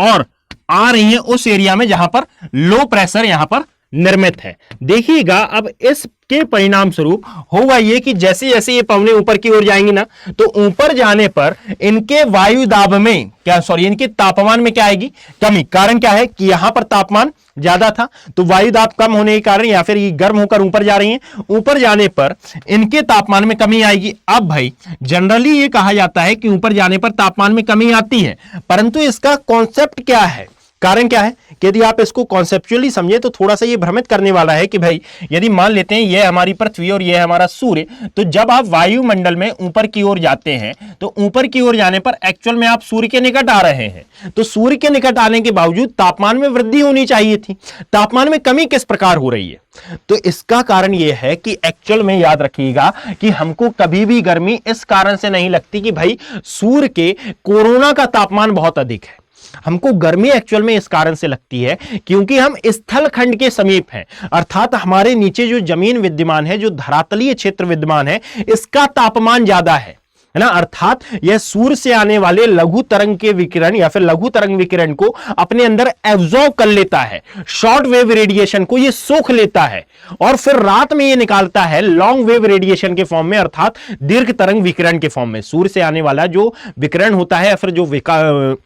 और आ रही हैं उस एरिया में जहां पर लो प्रेशर यहां पर निर्मित है। देखिएगा अब इसके परिणाम स्वरूप होगा ये कि जैसे जैसे ये पवनें ऊपर की ओर जाएंगी ना, तो ऊपर जाने पर इनके वायु दाब में इनके तापमान में क्या आएगी, कमी। कारण क्या है कि यहां पर तापमान ज्यादा था, तो वायु दाब कम होने के कारण या फिर ये गर्म होकर ऊपर जा रही हैं, ऊपर जाने पर इनके तापमान में कमी आएगी। अब भाई जनरली ये कहा जाता है कि ऊपर जाने पर तापमान में कमी आती है, परंतु इसका कॉन्सेप्ट क्या है, कारण क्या है कि यदि आप इसको कॉन्सेप्चुअली समझे तो थोड़ा सा ये भ्रमित करने वाला है कि भाई यदि मान लेते हैं ये हमारी पृथ्वी और ये हमारा सूर्य, तो जब आप वायुमंडल में ऊपर की ओर जाते हैं तो ऊपर की ओर जाने पर एक्चुअल में आप सूर्य के निकट आ रहे हैं, तो सूर्य के निकट आने के बावजूद तापमान में वृद्धि होनी चाहिए थी, तापमान में कमी किस प्रकार हो रही है। तो इसका कारण यह है कि एक्चुअल में याद रखिएगा कि हमको कभी भी गर्मी इस कारण से नहीं लगती कि भाई सूर्य के कोरोना का तापमान बहुत अधिक है, हमको गर्मी एक्चुअल में इस कारण से लगती है क्योंकि हम स्थल खंड के समीप हैं, अर्थात हमारे नीचे जो जमीन विद्यमान है, जो धरातलीय क्षेत्र विद्यमान है, इसका तापमान ज्यादा है ना, अर्थात यह सूर्य से आने वाले लघु तरंग के विकिरण या फिर लघु तरंग विकिरण को अपने अंदर एब्जॉर्ब कर लेता है, शॉर्ट वेव रेडिएशन को यह सोख लेता है और फिर रात में यह निकालता है लॉन्ग वेव रेडिएशन के फॉर्म में, अर्थात दीर्घ तरंग विकिरण के फॉर्म में। सूर्य से आने वाला जो विकिरण होता है या फिर जो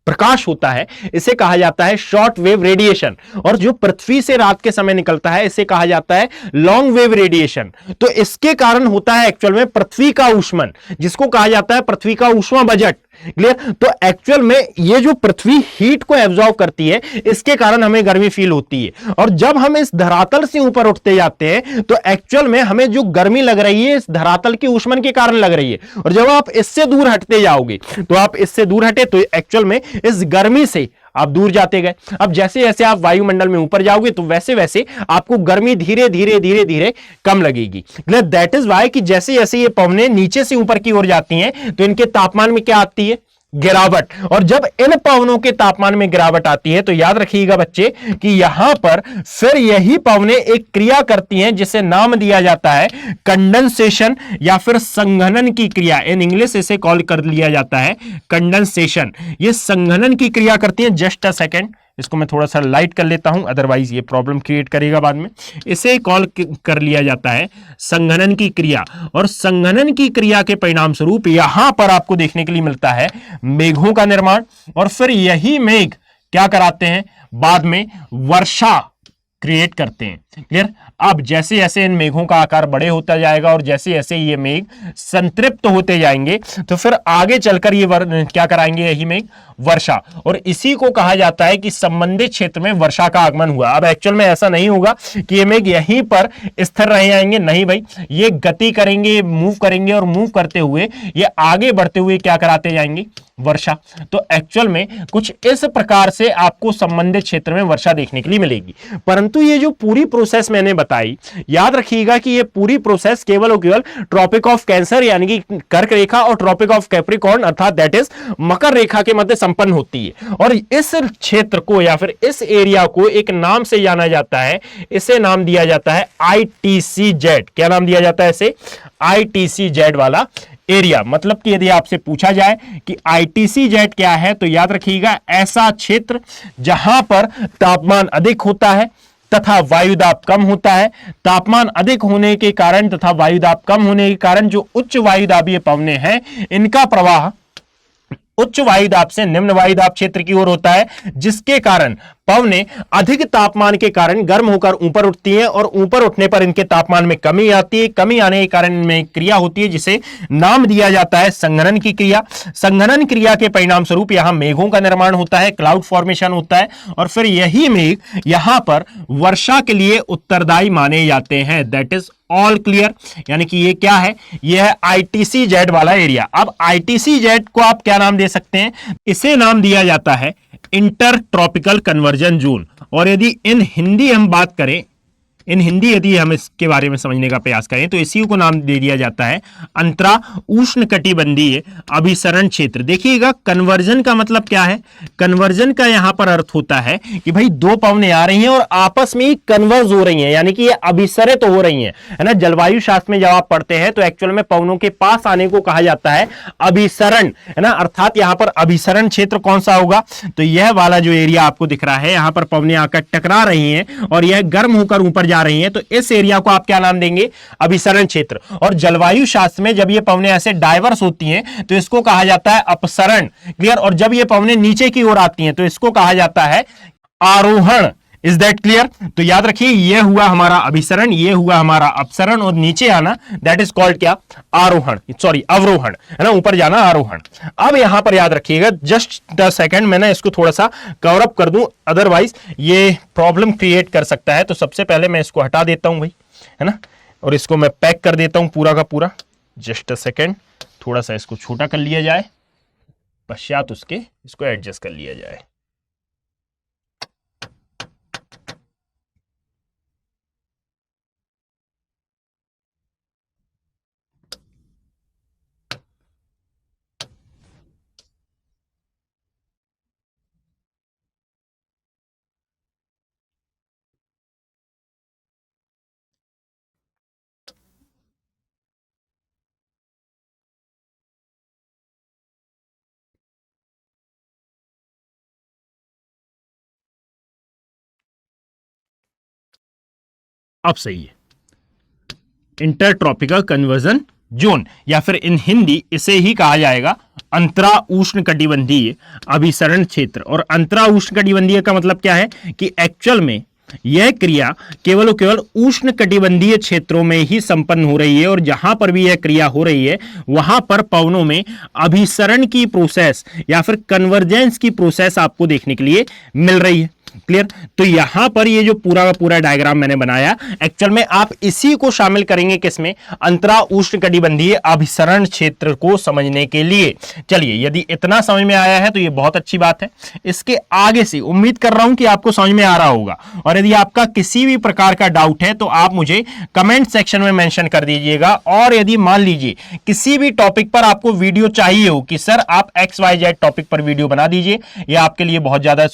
प्रकाश होता है, इसे कहा जाता है शॉर्ट वेव रेडिएशन, और जो पृथ्वी से रात के समय निकलता है इसे कहा जाता है लॉन्ग वेव रेडिएशन। तो इसके कारण होता है एक्चुअल में पृथ्वी का ऊष्मन, जिसको कहा जाता है पृथ्वी का ऊष्मा बजट। क्लियर? तो एक्चुअल में ये जो पृथ्वी हीट को एब्जॉर्ब करती है, इसके कारण हमें गर्मी फील होती है, और जब हम इस धरातल से ऊपर उठते जाते हैं तो एक्चुअल में हमें जो गर्मी लग रही है इस धरातल के ऊष्मन के कारण लग रही है, और जब आप इससे दूर हटते जाओगे, तो आप इससे दूर हटे तो एक्चुअल में इस गर्मी से आप दूर जाते गए। अब जैसे जैसे आप वायुमंडल में ऊपर जाओगे तो वैसे वैसे आपको गर्मी धीरे धीरे धीरे धीरे कम लगेगी। दैट इज वाई कि जैसे जैसे ये पवनें नीचे से ऊपर की ओर जाती हैं तो इनके तापमान में क्या आती है, गिरावट। और जब इन पवनों के तापमान में गिरावट आती है तो याद रखिएगा बच्चे कि यहां पर फिर यही पवनें एक क्रिया करती हैं जिसे नाम दिया जाता है कंडेंसेशन या फिर संघनन की क्रिया। इन इंग्लिश इसे कॉल कर लिया जाता है कंडेंसेशन। ये संघनन की क्रिया करती हैं। जस्ट अ सेकेंड, इसको मैं थोड़ा सा लाइट कर लेता हूं, अदरवाइज ये प्रॉब्लम क्रिएट करेगा बाद में। इसे कॉल कर लिया जाता है संघनन की क्रिया, और संघनन की क्रिया के परिणाम स्वरूप यहां पर आपको देखने के लिए मिलता है मेघों का निर्माण, और फिर यही मेघ क्या कराते हैं, बाद में वर्षा क्रिएट करते हैं। क्लियर। अब जैसे जैसे इन मेघों का आकार बड़े होता जाएगा और जैसे जैसे ये मेघ संतृप्त होते जाएंगे तो फिर आगे चलकर ये क्या कराएंगे, यही मेघ वर्षा, और इसी को कहा जाता है कि संबंधित क्षेत्र में वर्षा का आगमन हुआ। अब एक्चुअल में ऐसा नहीं होगा कि ये मेघ यहीं पर स्थिर रह जाएंगे, नहीं भाई, ये गति करेंगे, मूव करेंगे और मूव करते हुए ये आगे बढ़ते हुए क्या कराते जाएंगे, वर्षा। तो एक्चुअल में कुछ इस प्रकार से आपको संबंधित क्षेत्र में वर्षा देखने के लिए मिलेगी। परंतु ये जो पूरी प्रोसेस मैंने बताई, याद रखिएगा कि ये पूरी प्रोसेस केवल और केवल ट्रॉपिक ऑफ कैंसर यानी कि कर्क रेखा और ट्रॉपिक ऑफ कैप्रिकॉर्न अर्थात दैट इज मकर रेखा के मध्य संपन्न होती है। और इस क्षेत्र को या फिर इस एरिया को एक नाम से जाना जाता है, इसे नाम दिया जाता है ITCZ। क्या नाम दिया जाता है इसे, ITCZ वाला एरिया। मतलब कि यदि आपसे पूछा जाए कि ITCZ क्या है तो याद रखिएगा ऐसा क्षेत्र जहां पर तापमान अधिक होता है तथा वायुदाब कम होता है। तापमान अधिक होने के कारण तथा वायुदाब कम होने के कारण जो उच्च वायुदाबीय पवनें हैं इनका प्रवाह उच्च वायुदाब से निम्न वायुदाब क्षेत्र की ओर होता है, जिसके कारण पवनें अधिक तापमान के कारण गर्म होकर ऊपर उठती हैं और ऊपर उठने पर इनके तापमान में कमी आती है। कमी आने के कारण इनमें क्रिया होती है जिसे नाम दिया जाता है संघनन की क्रिया। संघनन क्रिया के परिणाम स्वरूप यहां मेघों का निर्माण होता है, क्लाउड फॉर्मेशन होता है और फिर यही मेघ यहां पर वर्षा के लिए उत्तरदायी माने जाते हैं। That is all clear. यानी कि ये क्या है, ये है ITCZ वाला एरिया। अब ITCZ को आप क्या नाम दे सकते हैं, इसे नाम दिया जाता है इंटर ट्रॉपिकल कन्वर्जन जोन। और यदि इन हिंदी हम बात करें, इन हिंदी यदि हम इसके बारे में समझने का प्रयास करें तो इसी को नाम दे दिया जाता है अंतरा उष्णकटिबंधीय अभिसरण क्षेत्र। देखिएगा कन्वर्जन का मतलब क्या है, कन्वर्जन का यहां पर अर्थ होता है कि भाई दो पवनें आ रही हैं और आपस में ही कन्वर्ज हो रही हैं, यानी कि ये अभिसरित हो रही हैं, है ना। जलवायु शास्त्र में जब आप पढ़ते हैं तो एक्चुअल में पवनों के पास आने को कहा जाता है अभिसरण, है ना। अर्थात यहां पर अभिसरण क्षेत्र कौन सा होगा, तो यह वाला जो एरिया आपको दिख रहा है, यहां पर पवनें आकर टकरा रही हैं और यह गर्म होकर ऊपर जा रही हैं, तो इस एरिया को आप क्या नाम देंगे, अभिसरण क्षेत्र। और जलवायु शास्त्र में जब ये पवनें ऐसे डाइवर्स होती हैं तो इसको कहा जाता है अपसरण। क्लियर। और जब ये पवनें नीचे की ओर आती हैं तो इसको कहा जाता है आरोहण। Is that clear. तो याद रखिए ये हुआ हमारा अभिसरण, ये हुआ हमारा अपसरण और नीचे आना दैट इज कॉल्ड क्या, आरोहण, सॉरी अवरोहण, है ना, ऊपर जाना आरोहण। अब यहां पर याद रखिएगा जस्ट द सेकंड, मैं ना इसको थोड़ा सा कवर अप कर दूं, अदरवाइज ये प्रॉब्लम क्रिएट कर सकता है। तो सबसे पहले मैं इसको हटा देता हूं भाई, है ना, और इसको मैं पैक कर देता हूं पूरा का पूरा। जस्ट अ सेकंड, थोड़ा सा इसको छोटा कर लिया जाए, पश्चात उसके इसको एडजस्ट कर लिया जाए। अब सही है, इंटर ट्रॉपिकल कन्वर्जन जोन, या फिर इन हिंदी इसे ही कहा जाएगा अंतरा उष्णकटिबंधीय अभिसरण क्षेत्र। और अंतरा उष्णकटिबंधीय का मतलब क्या है कि एक्चुअल में यह क्रिया केवल और केवल उष्णकटिबंधीय क्षेत्रों में ही संपन्न हो रही है और जहां पर भी यह क्रिया हो रही है वहां पर पवनों में अभिसरण की प्रोसेस या फिर कन्वर्जेंस की प्रोसेस आपको देखने के लिए मिल रही है। क्लियर। तो यहां पर ये जो पूरा का पूरा डायग्राम मैंने बनाया, एक्चुअल में आप इसी को शामिल करेंगे किसमें, अंतरा उष्णकटिबंधीय अभिसरण क्षेत्र को समझने के लिए। चलिए, यदि इतना समझ में आया है तो ये बहुत अच्छी बात है। इसके आगे से उम्मीद कर रहा हूं कि आपको समझ में आ रहा होगा, और यदि आपका किसी भी प्रकार का डाउट है तो आप मुझे कमेंट सेक्शन में मेंशन कर दीजिएगा। और यदि मान लीजिए किसी भी टॉपिक पर आपको वीडियो चाहिए हो कि सर आप XYZ टॉपिक पर वीडियो बना दीजिए, ये आपके लिए बहुत ज्यादा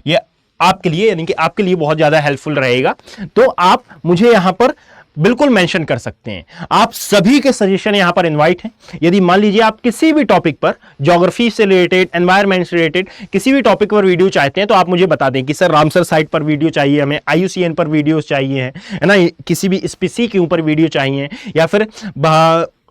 ये आपके लिए यानी कि आपके लिए बहुत ज्यादा हेल्पफुल रहेगा, तो आप मुझे यहां पर बिल्कुल मेंशन कर सकते हैं। आप सभी के सजेशन यहां पर इनवाइट हैं। यदि मान लीजिए आप किसी भी टॉपिक पर, ज्योग्राफी से रिलेटेड, एनवायरनमेंट से रिलेटेड किसी भी टॉपिक पर वीडियो चाहते हैं तो आप मुझे बता दें कि सर रामसर साइट पर वीडियो चाहिए, हमें IUCN पर वीडियोस चाहिए, है ना, किसी भी स्पीसी के ऊपर वीडियो चाहिए, या फिर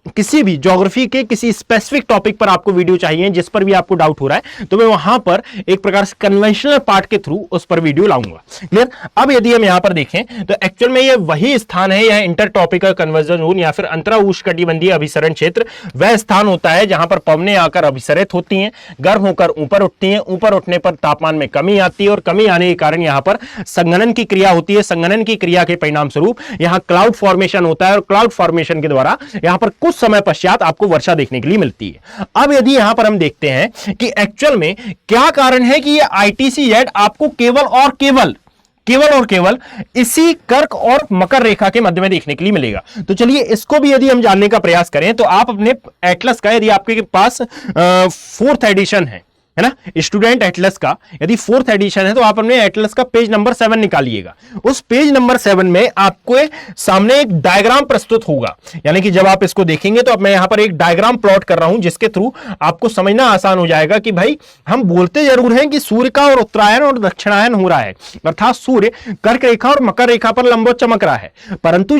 किसी भी ज्योग्राफी के किसी स्पेसिफिक टॉपिक पर आपको वीडियो चाहिए, जिस पर भी आपको डाउट हो रहा है, तो मैं वहां पर एक प्रकार से कन्वेंशनल पार्ट के थ्रू उस पर वीडियो लाऊंगा। क्लियर। अब यदि हम यहां पर देखें तो एक्चुअल में ये वही स्थान है, यह इंटर टॉपिकल कन्वर्जन जोन या फिर अंतरा उष्णकटिबंधीय अभिसरण क्षेत्र वह स्थान होता है जहां पर पवनें आकर अभिसरित होती हैं, गर्म होकर ऊपर उठती हैं, ऊपर उठने पर तापमान में कमी आती है और कमी आने के कारण यहां पर संघनन की क्रिया होती है। संघनन की क्रिया के परिणाम स्वरूप यहां क्लाउड फॉर्मेशन होता है और क्लाउड फॉर्मेशन के द्वारा यहां पर कुछ समय पश्चात आपको वर्षा देखने के लिए मिलती है। अब यदि यहां पर हम देखते हैं कि एक्चुअल में क्या कारण है कि ये ITCZ आपको केवल और केवल इसी कर्क और मकर रेखा के मध्य में देखने के लिए मिलेगा। तो चलिए इसको भी यदि हम जानने का प्रयास करें तो आप अपने एटलस का, यदि आपके पास 4th एडिशन है ना, स्टूडेंट एटलस का यदि 4th एडिशन है तो आप अपने एटलस का पेज नंबर 7 निकालिएगा। उस पेज नंबर 7 में आपको सामने एक डायग्राम प्रस्तुत होगा, यानी कि जब आप इसको देखेंगे तो अब मैं यहां पर एक डायग्राम प्लॉट कर रहा हूं जिसके थ्रू आपको समझना आसान हो जाएगा कि भाई हम बोलते जरूर हैं कि सूर्य का और उत्तरायण और दक्षिणायन हो रहा है, अर्थात सूर्य कर्क रेखा और मकर रेखा पर लंबवत चमक रहा है, परंतु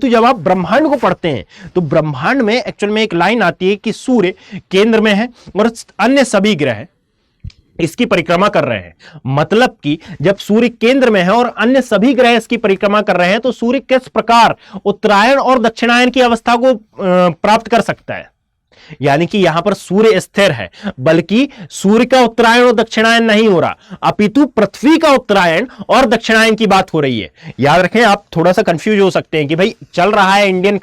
जब आप ब्रह्मांड को पढ़ते हैं तो ब्रह्मांड में एक्चुअल में एक लाइन आती है कि सूर्य केंद्र में है और अन्य सभी ग्रह इसकी परिक्रमा कर रहे हैं। मतलब कि जब सूर्य केंद्र में है और अन्य सभी ग्रह इसकी परिक्रमा कर रहे हैं तो सूर्य किस प्रकार उत्तरायण और दक्षिणायन की अवस्था को प्राप्त कर सकता है। यानी कि यहां पर सूर्य स्थिर है, बल्कि सूर्य का उत्तरायण और दक्षिणायन नहीं हो रहा, अपितु पृथ्वी का उत्तरायण और दक्षिणायन की बात हो रही है। याद रखें, आप थोड़ा सा कंफ्यूज हो सकते हैं कि भाई चल रहा है इंडियन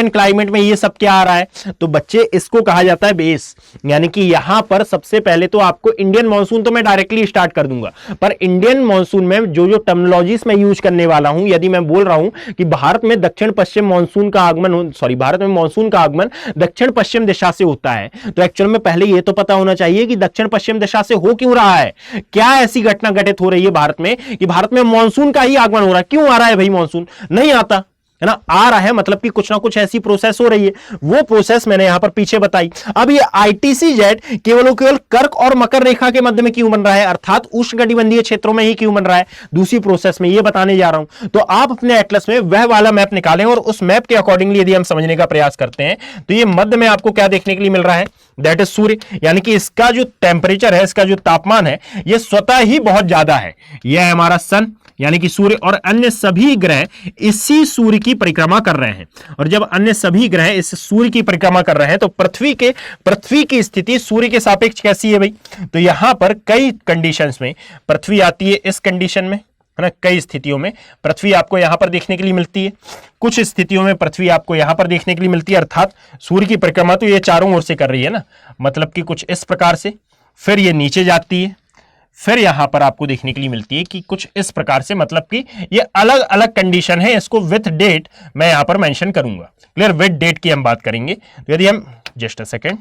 क्लाइमेट में ये सब क्या आ रहा है, तो बच्चे इसको कहा जाता है बेस। यानी कि यहां पर सबसे पहले तो आपको इंडियन मानसून तो मैं डायरेक्टली स्टार्ट कर दूंगा, पर इंडियन मानसून में जो टर्मिनोलॉजीज मैं यूज करने वाला हूं, यदि मैं बोल रहा हूं कि भारत में दक्षिण पश्चिम मानसून का आगमन, भारत में मानसून का आगमन दक्षिण पश्चिम दिशा से होता है, तो एक्चुअल में पहले यह तो पता होना चाहिए कि दक्षिण पश्चिम दिशा से हो क्यों रहा है, क्या ऐसी घटना घटित हो रही है भारत में कि भारत में मानसून का ही आगमन हो रहा है। क्यों आ रहा है भाई मानसून? नहीं आता है ना, आ रहा है मतलब कि कुछ ना कुछ ऐसी प्रोसेस हो रही है, वो प्रोसेस मैंने यहां पर पीछे बताई। अब ये ITCZ केवल कर्क और मकर रेखा के मध्य में क्यों बन रहा है, अर्थात उष्णकटिबंधीय क्षेत्रों में ही क्यों बन रहा है, दूसरी प्रोसेस में ये बताने जा रहा हूं। तो आप अपने एटलस में वह वाला मैप निकालें और उस मैप के अकॉर्डिंगली यदि हम समझने का प्रयास करते हैं तो ये मध्य में आपको क्या देखने के लिए मिल रहा है, दैट इज सूर्य। यानी कि इसका जो टेम्परेचर है, इसका जो तापमान है, यह स्वतः ही बहुत ज्यादा है। यह है हमारा सन, यानी कि सूर्य, और अन्य सभी ग्रह इसी सूर्य की परिक्रमा कर रहे हैं। और जब अन्य सभी ग्रह इस सूर्य की परिक्रमा कर रहे हैं तो पृथ्वी की स्थिति सूर्य के सापेक्ष कैसी है भाई? तो यहां पर कई कंडीशंस में पृथ्वी आती है, इस कंडीशन में है ना, कई स्थितियों में पृथ्वी आपको यहां पर देखने के लिए मिलती है, कुछ स्थितियों में पृथ्वी आपको यहां पर देखने के लिए मिलती है, अर्थात सूर्य की परिक्रमा तो ये चारों ओर से कर रही है ना, मतलब कि कुछ इस प्रकार से, फिर ये नीचे जाती है, फिर यहां पर आपको देखने के लिए मिलती है कि कुछ इस प्रकार से, मतलब कि ये अलग अलग कंडीशन है। इसको विथ डेट मैं यहां पर मेंशन करूंगा। क्लियर, विथ डेट की हम बात करेंगे। तो यदि हम जस्ट अ सेकेंड,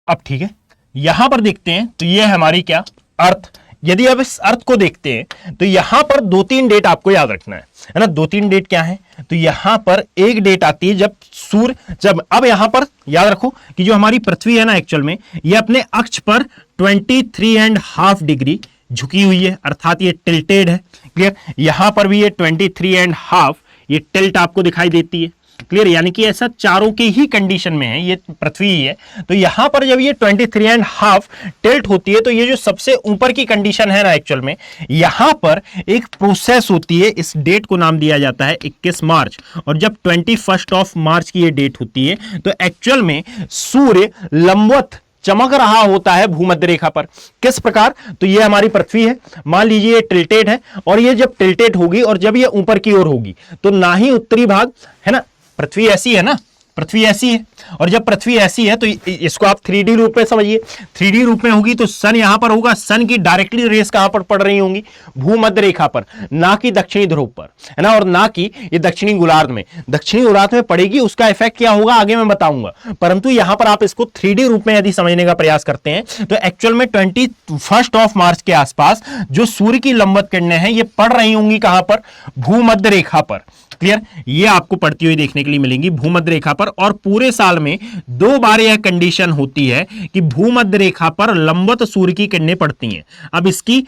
अब ठीक है, यहां पर देखते हैं तो ये है हमारी क्या, अर्थ। यदि आप इस अर्थ को देखते हैं तो यहां पर 2-3 डेट आपको याद रखना है ना। 2-3 डेट क्या है, तो यहां पर एक डेट आती है जब अब यहां पर याद रखो कि जो हमारी पृथ्वी है ना, एक्चुअल में ये अपने अक्ष पर 23.5 डिग्री झुकी हुई है, अर्थात ये टिल्टेड है। क्लियर, यहां पर भी ये 23.5 ये टिल्ट आपको दिखाई देती है। क्लियर, यानी कि ऐसा चारों के ही कंडीशन में है, ये पृथ्वी ही है। तो यहां पर जब ये 23.5 टिल्ट होती है तो ये जो सबसे ऊपर की कंडीशन है ना, एक्चुअल में यहां पर एक प्रोसेस होती है, इस डेट को नाम दिया जाता है 21 मार्च। और जब 21 मार्च की ये डेट होती है तो एक्चुअल में सूर्य लंबवत चमक रहा होता है भूमध्य रेखा पर। किस प्रकार, तो ये हमारी पृथ्वी है, मान लीजिए ये टिल्टेड है, और ये जब टिल्टेड होगी और जब ये ऊपर की ओर होगी तो ना ही उत्तरी भाग है ना, पृथ्वी ऐसी है ना, पृथ्वी ऐसी है, और जब पृथ्वी ऐसी है तो इसको आप 3D रूप में समझिए। 3D रूप में होगी तो सन यहां पर होगा, सन की डायरेक्टली रेस कहां पर पड़ रही होंगी, भूमध्य रेखा पर, ना कि दक्षिणी ध्रुव पर, है ना, और ना कि ये दक्षिणी गोलार्ध में। दक्षिणी गोलार्ध में पड़ेगी, उसका इफेक्ट क्या होगा आगे मैं बताऊंगा, परंतु यहां पर आप इसको 3D रूप में यदि समझने का प्रयास करते हैं तो एक्चुअल में 21 मार्च के आसपास जो सूर्य की लंबवत किरणें हैं ये पड़ रही होंगी कहां पर, भूमध्य रेखा पर। क्लियर, ये आपको पड़ती हुई देखने के लिए मिलेंगी भूमध्य रेखा पर, और पूरे साल में 2 बार यह कंडीशन होती है कि भूमध्य रेखा पर लंबवत सूर्य की किरणें पड़ती हैं। अब इसकी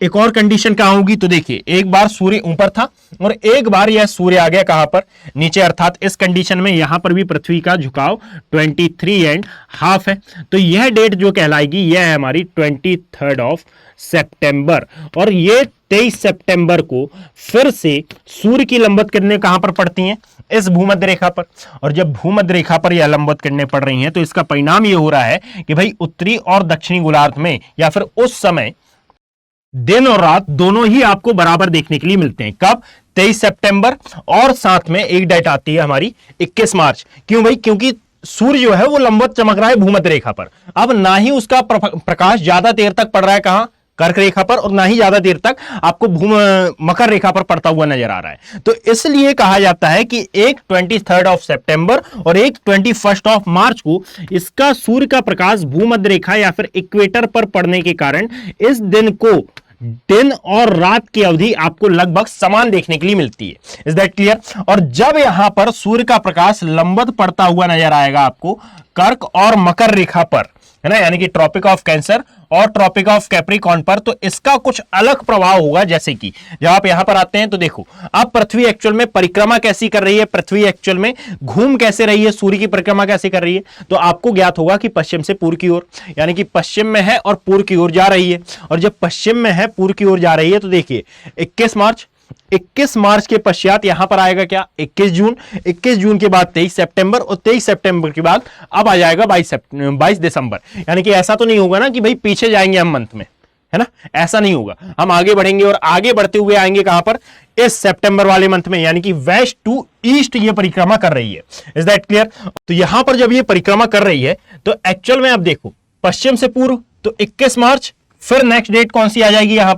एक और कंडीशन क्या होगी, तो देखिए एक बार सूर्य ऊपर था और एक बार यह सूर्य आ गया कहां पर, नीचे, अर्थात इस कंडीशन में यहां पर भी पृथ्वी का झुकाव 23.5 है। तो यह डेट जो कहलाएगी यह है हमारी 23 सितंबर, और ये 23 सितंबर को फिर से सूर्य की लंबवत किरणें कहां पर पड़ती हैं, इस भूमध्य रेखा पर। और जब भूमध्य रेखा पर यह लंबवत किरणें पड़ रही हैं तो इसका परिणाम यह हो रहा है कि भाई उत्तरी और दक्षिणी गोलार्ध में या फिर उस समय दिन और रात दोनों ही आपको बराबर देखने के लिए मिलते हैं। कब, 23 सितंबर, और साथ में एक डेट आती है हमारी 21 मार्च। क्यों भाई, क्योंकि सूर्य जो है वो लंबवत चमक रहा है भूमध्य रेखा पर। अब ना ही उसका प्रकाश ज्यादा देर तक पड़ रहा है कहां, कर्क रेखा पर, और ना ही ज्यादा देर तक आपको मकर रेखा पर पड़ता हुआ नजर आ रहा है। तो इसलिए कहा जाता है कि एक 23 सितंबर और एक 21 मार्च को इसका सूर्य का प्रकाश भूमध्य रेखा या फिर इक्वेटर पर पड़ने के कारण इस दिन को, दिन और रात की अवधि आपको लगभग समान देखने के लिए मिलती है। Is that clear? और जब यहां पर सूर्य का प्रकाश लंबवत पड़ता हुआ नजर आएगा आपको कर्क और मकर रेखा पर, है ना, यानी कि ट्रॉपिक ऑफ कैंसर और ट्रॉपिक ऑफ कैप्रिकॉर्न पर, तो इसका कुछ अलग प्रभाव होगा। जैसे कि जब आप यहां पर आते हैं तो देखो, अब पृथ्वी एक्चुअल में परिक्रमा कैसी कर रही है, पृथ्वी एक्चुअल में घूम कैसे रही है, सूर्य की परिक्रमा कैसे कर रही है, तो आपको ज्ञात होगा कि पश्चिम से पूर्व की ओर, यानी कि पश्चिम में है और पूर्व की ओर जा रही है। और जब पश्चिम में है, पूर्व की ओर जा रही है, तो देखिए 21 मार्च के पश्चात यहां पर आएगा क्या, 21 जून, 21 जून के बाद 23 सितंबर, और 23 सितंबर के बाद अब आ जाएगा 22 दिसंबर। यानी कि ऐसा तो नहीं होगा ना कि भाई पीछे जाएंगे हम मंथ में, है ना, ऐसा नहीं होगा। हम आगे बढ़ेंगे और आगे बढ़ते हुए आएंगे कहां पर, इस सितंबर वाले मंथ में, यानी कि वेस्ट टू ईस्ट ये परिक्रमा कर रही है। Is that clear? तो यहां पर जब ये परिक्रमा कर रही है तो एक्चुअल में आप देखो, पश्चिम से पूर्व तो 21 मार्च, फिर नेक्स्ट डेट कौन सी आ जाएगी यहां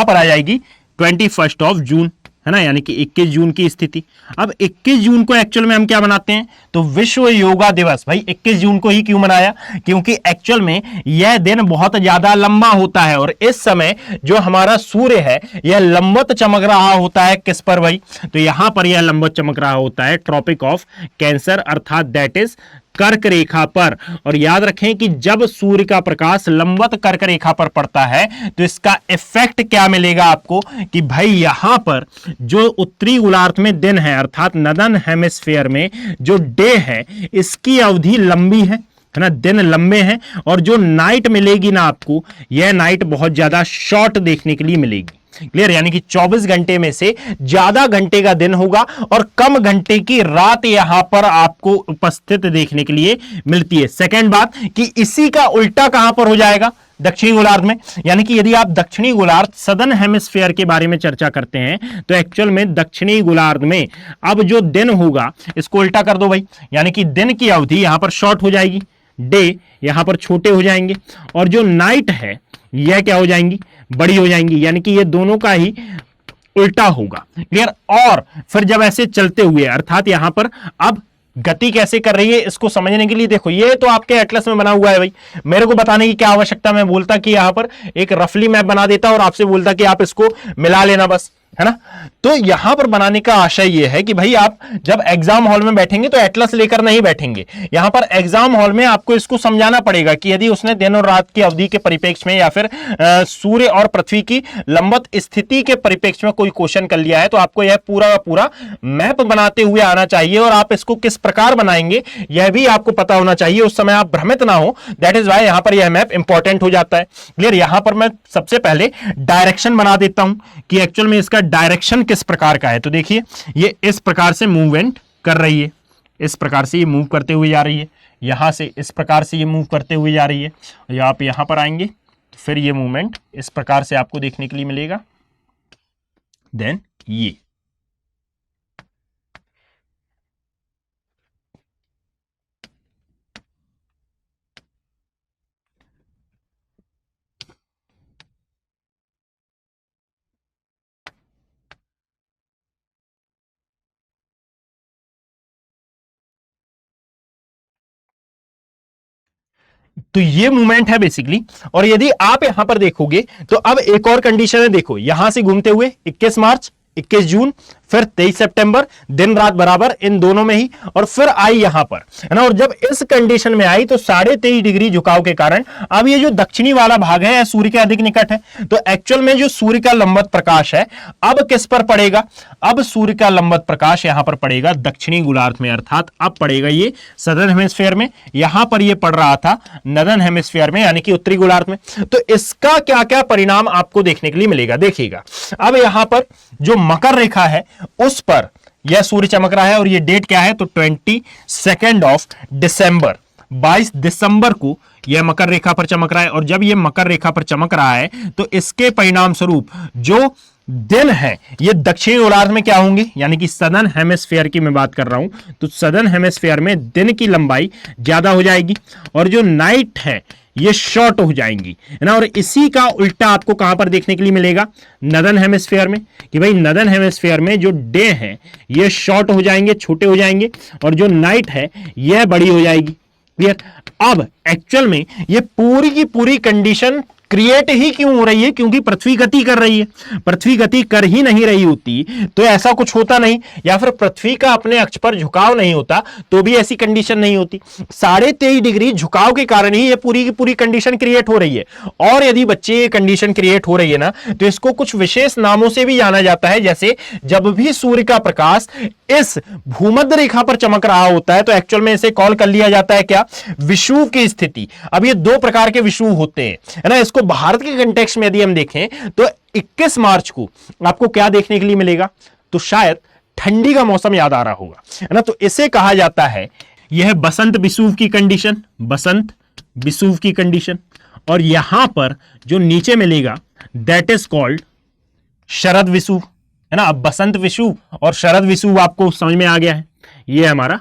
पर आ जाएगी 21 जून, है ना, यानी कि 21 जून की स्थिति। अब 21 जून को एक्चुअल में हम क्या मनाते हैं, तो विश्व योगा दिवस। भाई 21 जून को ही क्यों मनाया, क्योंकि एक्चुअल में यह दिन बहुत ज्यादा लंबा होता है और इस समय जो हमारा सूर्य है यह लंबवत चमक रहा होता है किस पर भाई, तो यहां पर यह लंबवत चमक रहा होता है ट्रॉपिक ऑफ कैंसर, अर्थात दैट इज कर्क रेखा पर। और याद रखें कि जब सूर्य का प्रकाश लंबवत कर्क रेखा पर पड़ता है तो इसका इफेक्ट क्या मिलेगा आपको, कि भाई यहां पर जो उत्तरी गोलार्ध में दिन है, अर्थात नदन हेमिस्फीयर में जो डे है, इसकी अवधि लंबी है ना, दिन लंबे हैं, और जो नाइट मिलेगी ना आपको, यह नाइट बहुत ज्यादा शॉर्ट देखने के लिए मिलेगी। क्लियर? यानी कि 24 घंटे में से ज्यादा घंटे का दिन होगा और कम घंटे की रात यहां पर आपको उपस्थित देखने के लिए मिलती है। सेकंड बात कि इसी का उल्टा कहां पर हो जाएगा, दक्षिणी गोलार्ध में। यानी कि यदि आप दक्षिणी गोलार्ध सदर्न हेमिस्फीयर के बारे में चर्चा करते हैं तो एक्चुअल में दक्षिणी गोलार्ध में अब जो दिन होगा इसको उल्टा कर दो भाई, यानी कि दिन की अवधि यहां पर शॉर्ट हो जाएगी, डे यहां पर छोटे हो जाएंगे, और जो नाइट है यह क्या हो जाएंगी, बड़ी हो जाएंगी। यानी कि ये दोनों का ही उल्टा होगा। क्लियर? और फिर जब ऐसे चलते हुए, अर्थात यहां पर अब गति कैसे कर रही है इसको समझने के लिए देखो, ये तो आपके एटलस में बना हुआ है भाई, मेरे को बताने की क्या आवश्यकता, मैं बोलता कि यहां पर एक रफली मैप बना देता और आपसे बोलता कि आप इसको मिला लेना बस, है ना। तो यहां पर बनाने का आशय यह है कि भाई आप जब एग्जाम हॉल में बैठेंगे तो एटलस लेकर नहीं बैठेंगे, यहां पर एग्जाम हॉल में आपको इसको समझाना पड़ेगा कि यदि उसने दिन और रात की अवधि के परिप्रेक्ष्य में या फिर सूर्य और पृथ्वी की लंबवत स्थिति के परिप्रेक्ष्य में कोई क्वेश्चन कर लिया है तो आपको यह पूरा का पूरा मैप बनाते हुए आना चाहिए, और आप इसको किस प्रकार बनाएंगे यह भी आपको पता होना चाहिए, उस समय आप भ्रमित ना हो। दैट इज वाई यहां पर यह मैप इंपॉर्टेंट हो जाता है। क्लियर? यहां पर मैं सबसे पहले डायरेक्शन बना देता हूं कि एक्चुअल में इसका डायरेक्शन किस प्रकार का है। तो देखिए ये इस प्रकार से मूवमेंट कर रही है, इस प्रकार से ये मूव करते हुए जा रही है, यहां से इस प्रकार से ये मूव करते हुए जा रही है, या आप यहां पर आएंगे तो फिर ये मूवमेंट इस प्रकार से आपको देखने के लिए मिलेगा। देन ये तो ये मूवमेंट है बेसिकली। और यदि आप यहां पर देखोगे तो अब एक और कंडीशन है, देखो यहां से घूमते हुए 21 मार्च, 21 जून, फिर 23 सितंबर, दिन रात बराबर इन दोनों में ही, और फिर आई यहां पर, है ना। और जब इस कंडीशन में आई तो 23.5 डिग्री झुकाव के कारण अब ये जो दक्षिणी वाला भाग है सूर्य के अधिक निकट है, तो एक्चुअल में जो सूर्य का लंबवत प्रकाश है अब किस पर पड़ेगा, अब सूर्य का लंबवत प्रकाश यहां पर पड़ेगा दक्षिणी गोलार्ध में, अर्थात अब पड़ेगा ये सदर्न हेमिस्फीयर में, यहां पर ये पड़ रहा था नदर्न हेमिस्फीयर में यानी कि उत्तरी गोलार्ध में। तो इसका क्या क्या परिणाम आपको देखने के लिए मिलेगा, देखिएगा। अब यहां पर जो मकर रेखा है उस पर यह सूर्य चमक रहा है, और ये डेट क्या है, तो 22 ऑफ दिसंबर, 22 दिसंबर को यह मकर रेखा पर चमक रहा है। और जब यह मकर रेखा पर चमक रहा है तो इसके परिणाम स्वरूप जो दिन है ये दक्षिणी गोलार्ध में क्या होंगे, यानी कि सदर्न हेमिस्फीयर की मैं बात कर रहा हूं, तो सदर्न हेमिस्फीयर में दिन की लंबाई ज्यादा हो जाएगी और जो नाइट है ये शॉर्ट हो जाएंगी, है ना। और इसी का उल्टा आपको कहां पर देखने के लिए मिलेगा, नदर्न हेमिस्फीयर में, कि भाई नदर्न हेमिस्फीयर में जो डे है ये शॉर्ट हो जाएंगे, छोटे हो जाएंगे, और जो नाइट है यह बड़ी हो जाएगी। क्लियर। अब एक्चुअल में ये पूरी की पूरी कंडीशन क्रिएट ही क्यों हो रही है, क्योंकि पृथ्वी गति कर रही है। पृथ्वी गति कर ही नहीं रही होती तो ऐसा कुछ होता नहीं, या फिर पृथ्वी का अपने अक्ष पर झुकाव नहीं होता तो भी ऐसी कंडीशन नहीं होती। 23.5 डिग्री झुकाव के कारण ही ये पूरी की पूरी कंडीशन क्रिएट हो रही है। और यदि बच्चे ये कंडीशन क्रिएट हो रही है ना, तो इसको कुछ विशेष नामों से भी जाना जाता है, जैसे जब भी सूर्य का प्रकाश इस भूमध्य रेखा पर चमक रहा होता है तो एक्चुअल में इसे कॉल कर लिया जाता है क्या, विषुव की स्थिति। अब ये दो प्रकार के विषुव होते हैं, है ना। इसको भारत के कंटेक्स्ट में यदि हम देखें तो 21 मार्च को आपको क्या देखने के लिए मिलेगा, तो शायद ठंडी का मौसम याद आ रहा होगा, है ना। तो इसे कहा जाता है, यह बसंत विषुव की कंडीशन, बसंत विषुव की कंडीशन। और यहां पर जो नीचे मिलेगा दैट इज कॉल्ड शरद विषुव, है ना। अब बसंत विषुव और शरद विषुव आपको समझ में आ गया है, ये हमारा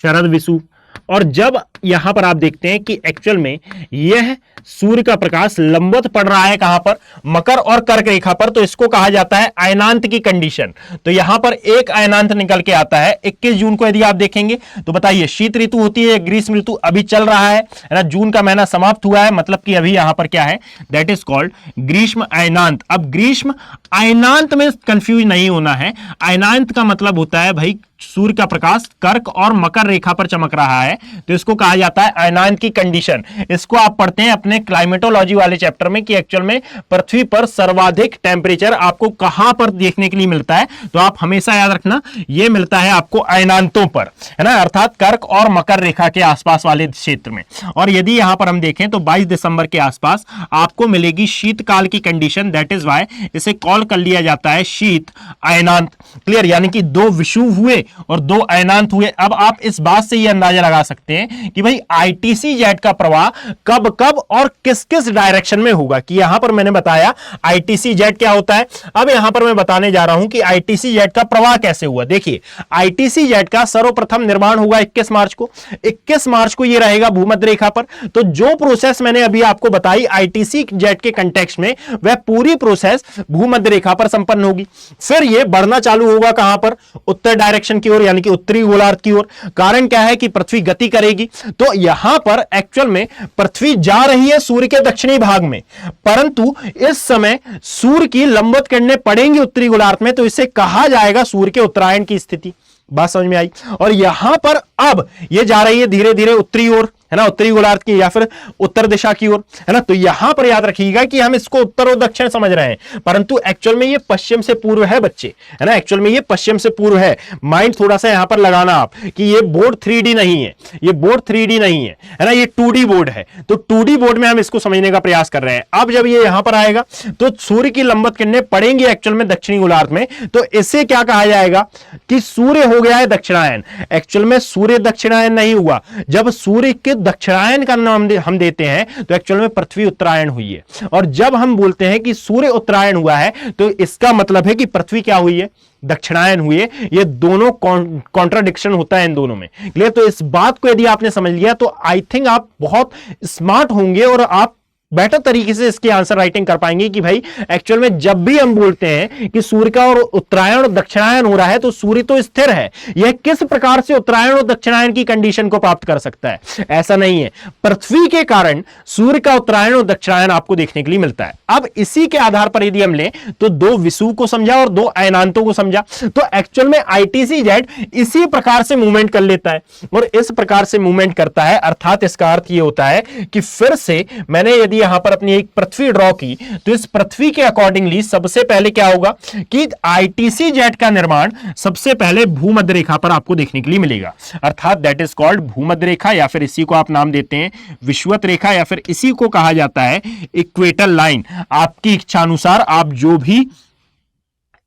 शरद विषुव। और जब यहां पर आप देखते हैं कि एक्चुअल में यह सूर्य का प्रकाश लंबवत पड़ रहा है कहां पर, मकर और कर्क रेखा पर, तो इसको कहा जाता है अयनांत की कंडीशन। तो यहां पर एक अयनांत निकल के आता है 21 जून को। यदि आप देखेंगे तो बताइए शीत ऋतु होती है, ग्रीष्म ऋतु अभी चल रहा है ना, जून का महीना समाप्त हुआ है, मतलब कि अभी यहां पर क्या है, दैट इज कॉल्ड ग्रीष्म अयनांत। अब ग्रीष्म अयनांत में कंफ्यूज नहीं होना है, अयनांत का मतलब होता है भाई सूर्य का प्रकाश कर्क और मकर रेखा पर चमक रहा है, तो इसको कहा जाता है अयनांत की कंडीशन। इसको आप पढ़ते हैं अपने क्लाइमेटोलॉजी वाले चैप्टर में कि एक्चुअल में पृथ्वी पर सर्वाधिक टेम्परेचर आपको कहां पर देखने के लिए मिलता है, तो आप हमेशा याद रखना ये मिलता है आपको अयनांतों पर, है ना, अर्थात कर्क और मकर रेखा के आसपास वाले क्षेत्र में। और यदि यहां पर हम देखें तो 22 दिसंबर के आसपास आपको मिलेगी शीतकाल की कंडीशन, दैट इज वाई इसे कॉल कर लिया जाता है शीत अयनांत। क्लियर, यानी कि दो विषुव हुए और दो अयनांत हुए। अब आप इस बात से यह अंदाजा लगा सकते हैं कि भाई आईटीसी जेट का प्रवाह कब कब और किस किस डायरेक्शन में होगा, कि यहां पर मैंने बताया आईटीसी जेट क्या होता है। अब यहां पर मैं बताने जा रहा हूं कि आईटीसी जेट का प्रवाह कैसे हुआ। देखिए आईटीसी जेट का सर्वप्रथम निर्माण होगा 21 मार्च को। 21 मार्च को यह रहेगा भूमध्य रेखा पर। तो जो प्रोसेस मैंने अभी आपको बताई आईटीसी जेट के कंटेक्स्ट में, वह पूरी प्रोसेस भूमध्य रेखा पर संपन्न होगी। फिर यह बढ़ना चालू होगा कहां पर, उत्तर डायरेक्शन की ओर, यानी कि उत्तरी गोलार्ध की ओर। कारण क्या है कि पृथ्वी गति करेगी, तो यहां पर एक्चुअल में पृथ्वी जा रही है सूर्य के दक्षिणी भाग में, परंतु इस समय सूर्य की लंबवत किरणें पड़ेंगी उत्तरी गोलार्ध में, तो इसे कहा जाएगा सूर्य के उत्तरायण की स्थिति। बात समझ में आई। और यहां पर अब ये जा रही है धीरे धीरे उत्तरी ओर, है ना, उत्तरी गोलार्ध की या फिर उत्तर दिशा की ओर, है ना। तो यहां पर याद रखिएगा कि हम इसको उत्तर और दक्षिण समझ रहे हैं, परंतु एक्चुअल में ये पश्चिम से पूर्व है बच्चे, है ना। एक्चुअल में ये पश्चिम से पूर्व है। माइंड थोड़ा सा यहां पर लगाना आप कि ये बोर्ड 3D नहीं है, ये बोर्ड 3D नहीं है ना, ये 2D बोर्ड है। तो 2D बोर्ड में हम इसको समझने का प्रयास कर रहे हैं। अब जब ये यहां पर आएगा तो सूर्य की लंबवत किरणें पड़ेंगी एक्चुअल में दक्षिणी गोलार्ध में, तो इसे क्या कहा जाएगा कि सूर्य हो गया है दक्षिणायन। एक्चुअल में सूर्य दक्षिणायन नहीं हुआ। जब सूर्य के दक्षिणायन का नाम हम देते हैं तो एक्चुअल में पृथ्वी उत्तरायण हुई है। और जब हम बोलते हैं कि सूर्य उत्तरायण हुआ है तो इसका मतलब है कि पृथ्वी क्या हुई है, दक्षिणायन हुई है। ये दोनों कॉन्ट्राडिक्शन होता है इन दोनों में। क्लियर। तो इस बात को यदि आपने समझ लिया तो आई थिंक आप बहुत स्मार्ट होंगे और आप बेटर तरीके से इसकी आंसर राइटिंग कर पाएंगे कि भाई एक्चुअल में जब भी हम बोलते हैं कि सूर्य का और उत्तरायण और दक्षिणायन हो रहा है तो सूर्य तो स्थिर है, यह किस प्रकार से उत्तरायण और दक्षिणायन की कंडीशन को प्राप्त कर सकता है? ऐसा नहीं है, पृथ्वी के कारण सूर्य का उत्तरायण और दक्षिणायन आपको देखने के लिए मिलता है। अब इसी के आधार पर यदि हम लें तो दो विषुव को समझा और दो अयनांतों को समझा, तो एक्चुअल में ITC-Z इसी प्रकार से मूवमेंट कर लेता है और इस प्रकार से मूवमेंट करता है, अर्थात इसका अर्थ यह होता है कि फिर से मैंने यदि यहां पर अपनी एक पृथ्वी ड्रॉ की तो इस पृथ्वी के अकॉर्डिंगली सबसे पहले क्या होगा कि ITC-Z का निर्माण सबसे पहले भूमध्य रेखा पर आपको देखने के लिए मिलेगा, अर्थात दैट इज कॉल्ड भूमध्य रेखा, या फिर इसी को आप नाम देते हैं विषुवत रेखा, या फिर इसी को कहा जाता है इक्वेटर लाइन। आपकी इच्छा अनुसार आप जो भी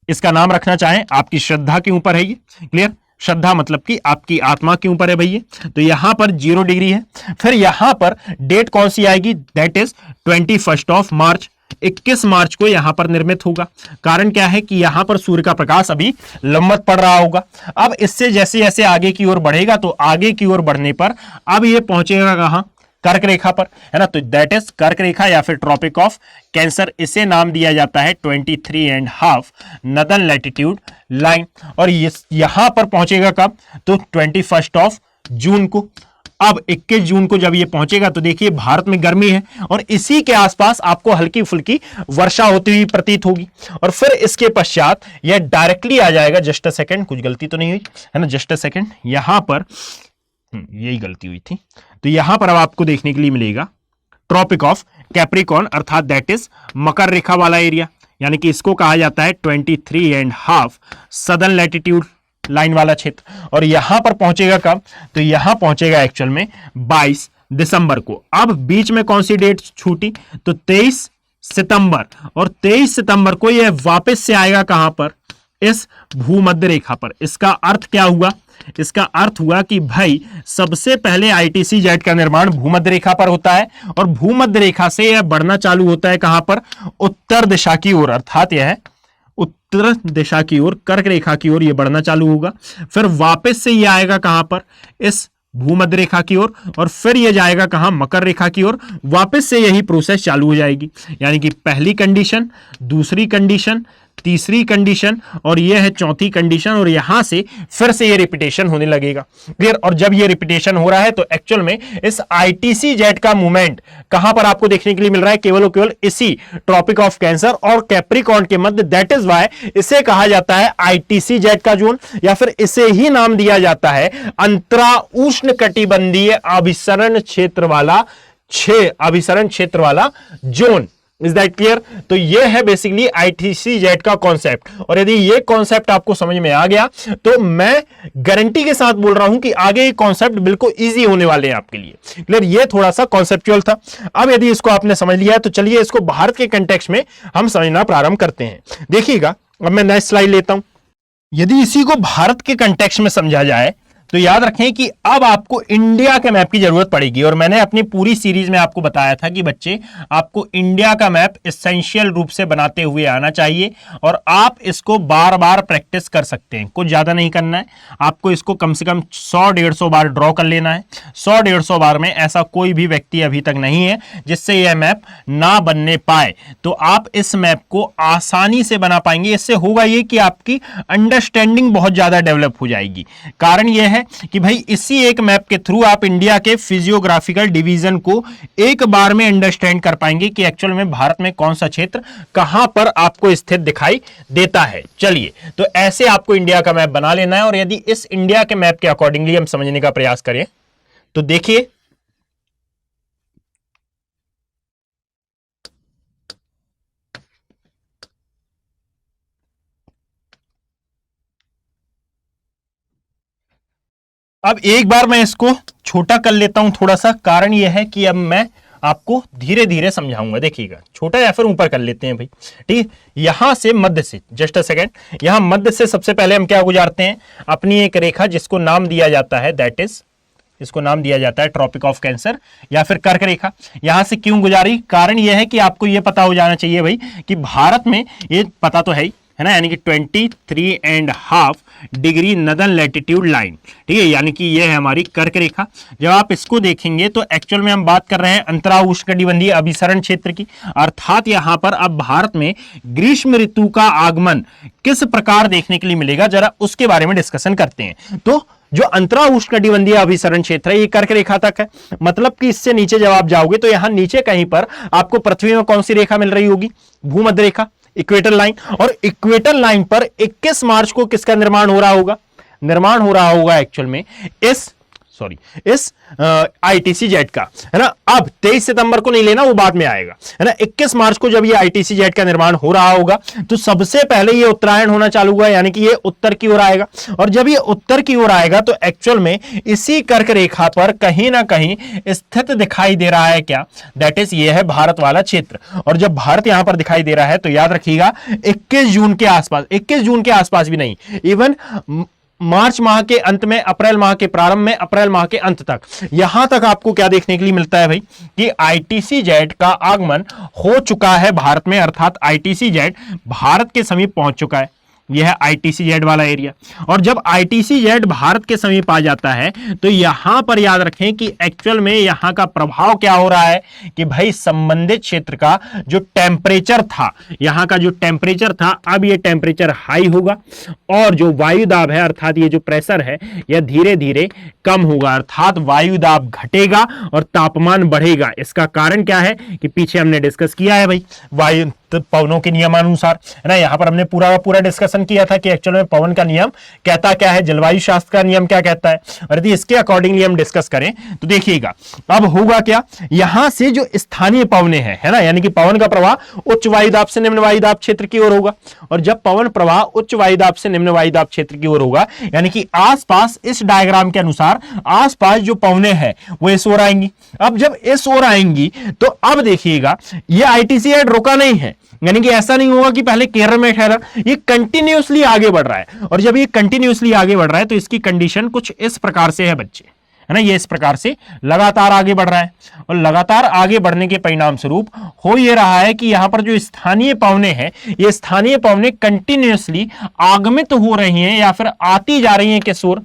इसका नाम रखना चाहें, आपकी श्रद्धा के ऊपर है ये। क्लियर? श्रद्धा मतलब कि आपकी आत्मा के ऊपर है भैया। तो यहां पर 0 डिग्री है। फिर यहां पर डेट कौन सी आएगी? दैट इज 21 मार्च, 21 मार्च को यहां पर निर्मित होगा। कारण क्या है कि यहां पर सूर्य का प्रकाश अभी लंबवत पड़ रहा होगा। अब इससे जैसे जैसे आगे की ओर बढ़ेगा तो आगे की ओर बढ़ने पर अब ये पहुंचेगा कहां? कर्क रेखा पर, है ना। तो दैट इज कर्क रेखा या फिर ट्रॉपिक ऑफ कैंसर, इसे नाम दिया जाता है 23.5 नदर्न लैटिट्यूड लाइन। और यहां पर पहुंचेगा कब? तो 21 जून को। अब 21 जून को जब ये पहुंचेगा तो देखिए भारत में गर्मी है और इसी के आसपास आपको हल्की फुल्की वर्षा होती हुई प्रतीत होगी। और फिर इसके पश्चात यह डायरेक्टली आ जाएगा, जस्ट अ सेकंड, कुछ गलती तो नहीं हुई है ना, जस्ट अ सेकंड, यहां पर यही गलती हुई थी। तो यहां पर अब आपको देखने के लिए मिलेगा ट्रॉपिक ऑफ कैप्रिकॉर्न, अर्थात दैट इज मकर रेखा वाला एरिया, यानी कि इसको कहा जाता है 23.5 सदर्न लैटिट्यूड लाइन वाला क्षेत्र। और यहां पर पहुंचेगा कब? तो यहां पहुंचेगा एक्चुअल में 22 दिसंबर को। अब बीच में कौन सी डेट छूटी? तो 23 सितंबर, और 23 सितंबर को यह वापस से आएगा कहां पर? इस भूमध्य रेखा पर। इसका अर्थ क्या हुआ? इसका अर्थ हुआ कि भाई सबसे पहले ITC-Z का निर्माण भूमध्य रेखा पर होता है और भूमध्य रेखा से यह बढ़ना चालू होता है कहां पर? उत्तर दिशा की ओर, अर्थात यह उत्तर दिशा की ओर, कर्क रेखा की ओर यह बढ़ना चालू होगा। फिर वापस से यह आएगा कहां पर? इस भूमध्य रेखा की ओर, और फिर यह जाएगा कहां? मकर रेखा की ओर। वापस से यही प्रोसेस चालू हो जाएगी, यानी कि पहली कंडीशन, दूसरी कंडीशन, तीसरी कंडीशन और यह है चौथी कंडीशन, और यहां से फिर से ये रिपीटेशन होने लगेगा। क्लियर? और जब ये रिपीटेशन हो रहा है तो एक्चुअल में इस ITC-Z का मूवमेंट कहां पर आपको देखने के लिए मिल रहा है? केवल और केवल इसी ट्रॉपिक ऑफ कैंसर और कैप्रिकॉर्न के मध्य। दैट इज वाई इसे कहा जाता है ITC-Z का जोन, या फिर इसे ही नाम दिया जाता है अंतरा उष्ण कटिबंधीय अभिसरण क्षेत्र वाला जोन। Is that clear? तो ये है बेसिकली ITC-Z का कॉन्सेप्ट। और यदि ये कॉन्सेप्ट आपको समझ में आ गया तो मैं गारंटी के साथ बोल रहा हूं कि आगे ये कॉन्सेप्ट बिल्कुल इजी होने वाले हैं आपके लिए। क्लियर? ये थोड़ा सा कॉन्सेप्चुअल था। अब यदि इसको आपने समझ लिया है तो चलिए इसको भारत के कंटेक्स्ट में हम समझना प्रारंभ करते हैं। देखिएगा, अब मैं नेक्स्ट स्लाइड लेता हूं। यदि इसी को भारत के कंटेक्स्ट में समझा जाए तो याद रखें कि अब आपको इंडिया के मैप की जरूरत पड़ेगी। और मैंने अपनी पूरी सीरीज में आपको बताया था कि बच्चे आपको इंडिया का मैप एसेंशियल रूप से बनाते हुए आना चाहिए और आप इसको बार बार प्रैक्टिस कर सकते हैं। कुछ ज्यादा नहीं करना है, आपको इसको कम से कम 100-150 बार ड्रॉ कर लेना है। 100-150 बार में ऐसा कोई भी व्यक्ति अभी तक नहीं है जिससे यह मैप ना बनने पाए। तो आप इस मैप को आसानी से बना पाएंगे। इससे होगा ये कि आपकी अंडरस्टैंडिंग बहुत ज्यादा डेवलप हो जाएगी। कारण यह है कि भाई इसी एक मैप के थ्रू आप इंडिया के फिजियोग्राफिकल डिवीजन को एक बार में अंडरस्टैंड कर पाएंगे कि एक्चुअल में भारत में कौन सा क्षेत्र कहां पर आपको स्थित दिखाई देता है। चलिए, तो ऐसे आपको इंडिया का मैप बना लेना है। और यदि इस इंडिया के मैप के अकॉर्डिंगली हम समझने का प्रयास करें तो देखिए, अब एक बार मैं इसको छोटा कर लेता हूं थोड़ा सा। कारण यह है कि अब मैं आपको धीरे धीरे समझाऊंगा। देखिएगा, छोटा या फिर ऊपर कर लेते हैं भाई, ठीक है। यहां से मध्य से, जस्ट अ सेकेंड, यहां मध्य से सबसे पहले हम क्या गुजारते हैं? अपनी एक रेखा जिसको नाम दिया जाता है, दैट इज, इसको नाम दिया जाता है ट्रॉपिक ऑफ कैंसर या फिर कर्क रेखा। यहां से क्यों गुजारी? कारण यह है कि आपको यह पता हो जाना चाहिए भाई कि भारत में, ये पता तो है ही, है ना, यानी कि 23.5 डिग्री नदर्न लैटिट्यूड लाइन, ठीक है, यानी कि ये है हमारी कर्क रेखा। जब आप इसको देखेंगे तो एक्चुअल में हम बात कर रहे हैं अंतरा उष्णकटिबंधीय अभिसरण क्षेत्र की, अर्थात यहां पर अब भारत में ग्रीष्म ऋतु का आगमन किस प्रकार देखने के लिए मिलेगा, जरा उसके बारे में डिस्कशन करते हैं। तो जो अंतरा उष्णकटिबंधीय अभिसरण क्षेत्र है ये कर्क रेखा तक है, मतलब कि इससे नीचे जब आप जाओगे तो यहां नीचे कहीं पर आपको पृथ्वी में कौन सी रेखा मिल रही होगी, भूमध्य रेखा, इक्वेटर लाइन। और इक्वेटर लाइन पर 21 मार्च को किसका निर्माण हो रहा होगा, निर्माण हो रहा होगा एक्चुअल में इस आईटीसी जेट का, है ना। अब 23 सितंबर को नहीं लेना, वो बाद में आएगा, है ना। 21 मार्च को जब ये आईटीसी जेट का निर्माण हो रहा होगा तो सबसे पहले ये उत्तरायण होना चालू हुआ, यानी कि ये उत्तर की ओर आएगा। और जब ये उत्तर की ओर आएगा तो एक्चुअल में इसी कर्क रेखा पर कहीं ना कहीं स्थित दिखाई दे रहा है क्या, दैट इज ये है भारत वाला क्षेत्र। और जब भारत यहां पर दिखाई दे रहा है तो याद रखिएगा 21 जून के आसपास, 21 जून के आसपास भी नहीं, इवन मार्च माह के अंत में, अप्रैल माह के प्रारंभ में, अप्रैल माह के अंत तक, यहां तक आपको क्या देखने के लिए मिलता है भाई कि आईटीसी जेट का आगमन हो चुका है भारत में, अर्थात आईटीसी जेट भारत के समीप पहुंच चुका है। यह है आईटीसी जेड वाला एरिया। और जब आईटीसी जेड भारत के समीप आ जाता है तो यहां पर याद रखें कि एक्चुअल में यहां का प्रभाव क्या हो रहा है कि भाई संबंधित क्षेत्र का जो टेम्परेचर था, यहां का जो टेम्परेचर था, अब ये टेम्परेचर हाई होगा और जो वायु दाब है अर्थात ये जो प्रेशर है यह धीरे धीरे कम होगा, अर्थात वायु दाब घटेगा और तापमान बढ़ेगा। इसका कारण क्या है कि पीछे हमने डिस्कस किया है भाई, वायु पवनों के नियमानुसार, है ना। यहां पर हमने पूरा डिस्कशन किया था कि एक्चुअल में पवन का नियम कहता क्या है, जलवायु शास्त्र का नियम क्या कहता है, और यदि इसके अकॉर्डिंगली हम डिस्कस करें तो देखिएगा अब होगा क्या, यहां से जो स्थानीय पवने हैं, है ना, यानी कि पवन का प्रवाह उच्च वायुदाब से निम्न वायुदाब क्षेत्र की ओर होगा। और जब पवन प्रवाह उच्च वायुदाब से निम्न वायुदाब क्षेत्र की ओर होगा, यानी कि आसपास इस डायग्राम के अनुसार आसपास जो पवने हैं वो इस ओर आएंगी। अब जब इस ओर आएंगी तो अब देखिएगा ये आईटीसी जेट रुका नहीं है, यानी कि ऐसा नहीं होगा कि पहले केरल में ठहरा, ये कंटिन्यूअसली आगे बढ़ रहा है। और जब ये कंटिन्यूअसली आगे बढ़ रहा है तो इसकी कंडीशन कुछ इस प्रकार से है बच्चे, है ना, ये इस प्रकार से लगातार आगे बढ़ रहा है। और लगातार आगे बढ़ने के परिणाम स्वरूप हो ये रहा है कि यहां पर जो स्थानीय पवने हैं, ये स्थानीय पवने कंटिन्यूअसली आगमित हो रही हैं या फिर आती जा रही हैं किस ओर,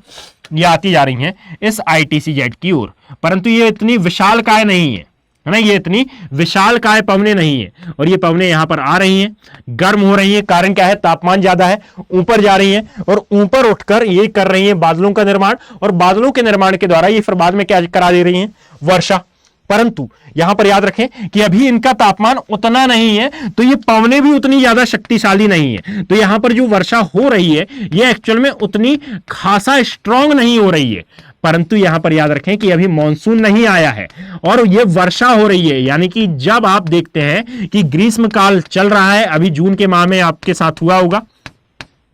ये आती जा रही हैं इस आईटीसी जेट की ओर। परंतु ये इतनी विशालकाय नहीं है ना, ये इतनी विशालकाय पवने नहीं है। और ये पवने यहां पर आ रही हैं, गर्म हो रही हैं, कारण क्या है, तापमान ज्यादा है, ऊपर जा रही हैं और ऊपर उठकर ये कर रही हैं बादलों का निर्माण, और बादलों के निर्माण के द्वारा ये फिर बाद में क्या करा दे रही हैं, वर्षा। परंतु यहां पर याद रखें कि अभी इनका तापमान उतना नहीं है तो ये पवने भी उतनी ज्यादा शक्तिशाली नहीं है, तो यहां पर जो वर्षा हो रही है ये एक्चुअल में उतनी खासा स्ट्रांग नहीं हो रही है। परंतु यहां पर याद रखें कि अभी मॉनसून नहीं आया है और यह वर्षा हो रही है, यानी कि जब आप देखते हैं कि ग्रीष्म काल चल रहा है, अभी जून के माह में आपके साथ हुआ होगा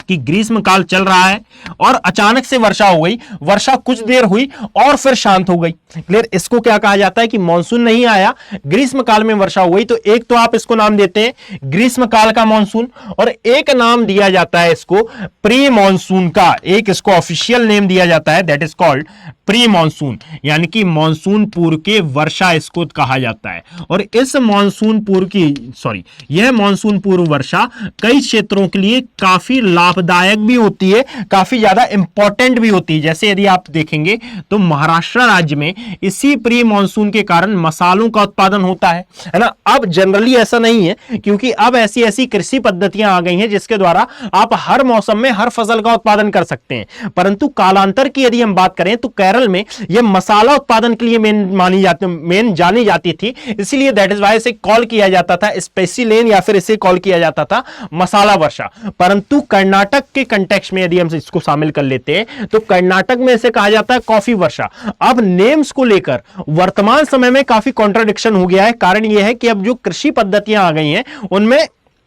कि ग्रीष्म काल चल रहा है और अचानक से वर्षा हो गई, वर्षा कुछ देर हुई और फिर शांत हो गई। क्लियर, इसको क्या कहा जाता है कि मॉनसून नहीं आया, ग्रीष्म काल में वर्षा हो गई। तो एक तो आप इसको नाम देते हैं ग्रीष्म काल का मॉनसून, और एक नाम दिया जाता है इसको प्री मॉनसून का, एक इसको ऑफिशियल नेम दिया जाता है, that is called pre monsoon, यानी कि मॉनसून पूर्व के वर्षा इसको कहा जाता है। और इस मॉनसून पूर्व की यह मॉनसून पूर्व वर्षा कई क्षेत्रों के लिए काफी लाभदायक भी होती है, काफी ज्यादा इंपॉर्टेंट भी होती है। जैसे यदि आप देखेंगे तो महाराष्ट्र राज्य में इसी प्री मॉनसून के कारण मसालों का उत्पादन होता है ना। अब जनरली ऐसा नहीं है, क्योंकि अब ऐसी ऐसी कृषि पद्धतियां आ गई हैं जिसके द्वारा आप हर मौसम में हर फसल का उत्पादन कर सकते हैं। परंतु कालांतर की यदि हम बात करें तो केरल में यह मसाला उत्पादन के लिए मेन जानी जाती थी, इसलिए दैट इज वाई इसे कॉल किया जाता था स्पेसिलेन, या फिर इसे कॉल किया जाता था मसाला वर्षा। परंतु कर्नाटक के कंटेक्स्ट में यदि हम इसको शामिल कर लेते हैं तो कर्नाटक में इसे कहा जाता है कॉफी वर्षा। अब नेम्स को लेकर वर्तमान समय में काफी कॉन्ट्राडिक्शन हो गया है। कारण यह है कि अब जो कृषि पद्धतियां आ गई हैं उनमें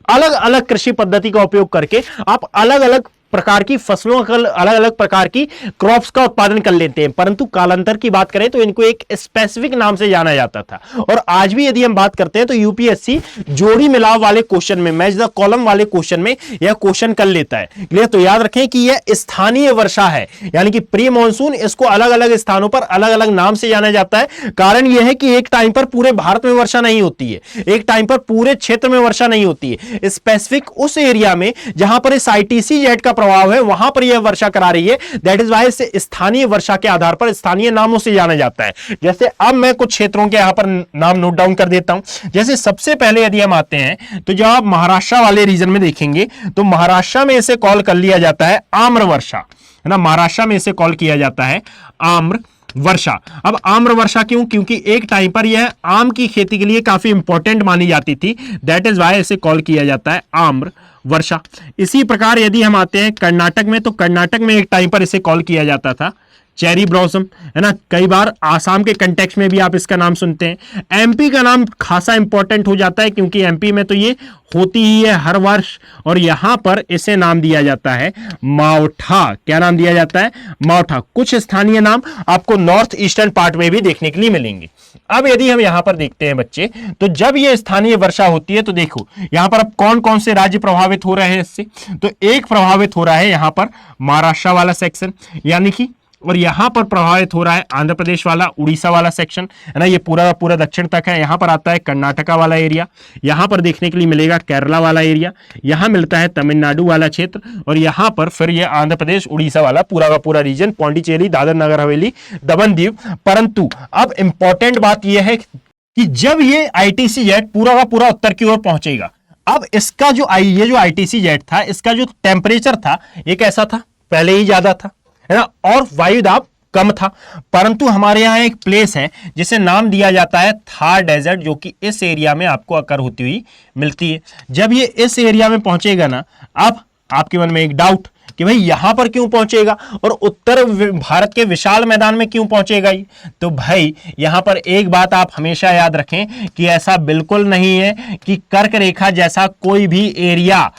अलग अलग कृषि पद्धति का उपयोग करके आप अलग अलग प्रकार की फसलों का, अलग अलग प्रकार की क्रॉप्स का उत्पादन कर लेते हैं, परंतु कालांतर की बात करें तो इनको एक स्पेसिफिक नाम से जाना जाता था। और आज भी यदि हम बात करते हैं तो यूपीएससी जोड़ी मिलाव वाले क्वेश्चन में, मैच द कॉलम वाले क्वेश्चन में यह क्वेश्चन कर लेता है। क्लियर? तो याद रखें कि यह स्थानीय वर्षा है, यानी कि प्री मॉनसून, इसको अलग अलग स्थानों पर अलग अलग नाम से जाना जाता है। कारण यह है कि एक टाइम पर पूरे भारत में वर्षा नहीं होती है, एक टाइम पर पूरे क्षेत्र में वर्षा नहीं होती है। स्पेसिफिक उस एरिया में जहां पर इस आईटीसी जेट का प्रभाव है वहां पर यह वर्षा करा रही है। दैट इज वाई इसे स्थानीय वर्षा के आधार पर स्थानीय नामों से जाना जाता है। जैसे अब मैं कुछ क्षेत्रों के यहां पर नाम नोट डाउन कर देता हूं। जैसे सबसे पहले यदि हम आते हैं तो जब आप महाराष्ट्र वाले रीजन में देखेंगे तो महाराष्ट्र में इसे कॉल कर लिया जाता है आम्र वर्षा, है ना। महाराष्ट्र में इसे कॉल किया जाता है आम्र वर्षा। अब आम्र वर्षा क्यों? क्योंकि एक टाइम पर यह आम की खेती के लिए काफी इंपॉर्टेंट मानी जाती थी। दैट इज वाई इसे कॉल किया जाता है आम्र वर्षा। इसी प्रकार यदि हम आते हैं कर्नाटक में, तो कर्नाटक में एक टाइम पर इसे कॉल किया जाता था चेरी ब्लॉसम, है ना। कई बार आसाम के कंटेक्स्ट में भी आप इसका नाम सुनते हैं। एमपी का नाम खासा इंपॉर्टेंट हो जाता है क्योंकि एमपी में तो ये होती ही है हर वर्ष, और यहां पर इसे नाम दिया जाता है मावठा। क्या नाम दिया जाता है? मावठा। कुछ स्थानीय नाम आपको नॉर्थ ईस्टर्न पार्ट में भी देखने के लिए मिलेंगे। अब यदि हम यहां पर देखते हैं बच्चे, तो जब ये स्थानीय वर्षा होती है तो देखो यहां पर अब कौन कौन से राज्य प्रभावित हो रहे हैं इससे। तो एक प्रभावित हो रहा है यहां पर महाराष्ट्र वाला सेक्शन, यानी कि, और यहां पर प्रभावित हो रहा है आंध्र प्रदेश वाला, उड़ीसा वाला सेक्शन, है ना। ये पूरा पूरा दक्षिण तक है। यहां पर आता है कर्नाटका वाला एरिया, यहां पर देखने के लिए मिलेगा केरला वाला एरिया, यहां मिलता है तमिलनाडु वाला क्षेत्र, और यहां पर फिर ये आंध्र प्रदेश उड़ीसा वाला पूरा का पूरा रीजन, पौंडीचेरी, दादर नगर हवेली, दमन दीव। परंतु अब इंपॉर्टेंट बात यह है कि जब ये आईटीसी जेट पूरा का पूरा उत्तर की ओर पहुंचेगा, अब इसका जो ये जो आईटीसी जेट था, इसका जो टेम्परेचर था ये कैसा था? पहले ही ज्यादा था, है ना, और वायु दाब कम था। परंतु हमारे यहाँ एक प्लेस है जिसे नाम दिया जाता है थार डेजर्ट, जो कि इस एरिया में आपको अकर होती हुई मिलती है। जब ये इस एरिया में पहुंचेगा ना, अब आपके मन में एक डाउट कि भाई यहां पर क्यों पहुंचेगा और उत्तर भारत के विशाल मैदान में क्यों पहुंचेगा ये? तो भाई यहां पर एक बात आप हमेशा याद रखें कि ऐसा बिल्कुल नहीं है कि कर्क रेखा जैसा कोई भी एरिया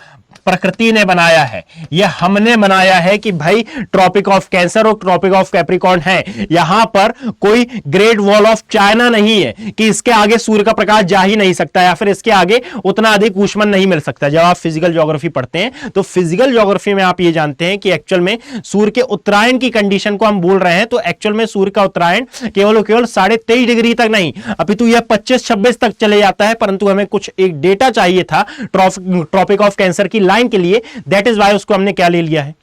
प्रकृति ने बनाया है, यह हमने बनाया है कि भाई ट्रॉपिक ऑफ कैंसर और ट्रॉपिक ऑफ कैप्रिकॉर्न है। यहां पर कोई ग्रेट वॉल ऑफ चाइना नहीं है कि इसके आगे सूर्य का प्रकाश जा ही नहीं सकता या फिर इसके आगे उतना अधिक ऊष्मन नहीं मिल सकता। जब आप फिजिकल ज्योग्राफी पढ़ते हैं तो फिजिकल ज्योग्राफी में आप ये जानते हैं कि एक्चुअल में सूर्य के उत्तरायण की कंडीशन को हम बोल रहे हैं, तो एक्चुअल में सूर्य का उत्तरायण केवल 23.5 डिग्री तक नहीं, अपितु यह 25-26 तक चले जाता है। परंतु हमें कुछ एक डेटा चाहिए था ट्रॉपिक ऑफ कैंसर की लाइन के लिए, दैट इज वाई उसको हमने क्या ले लिया है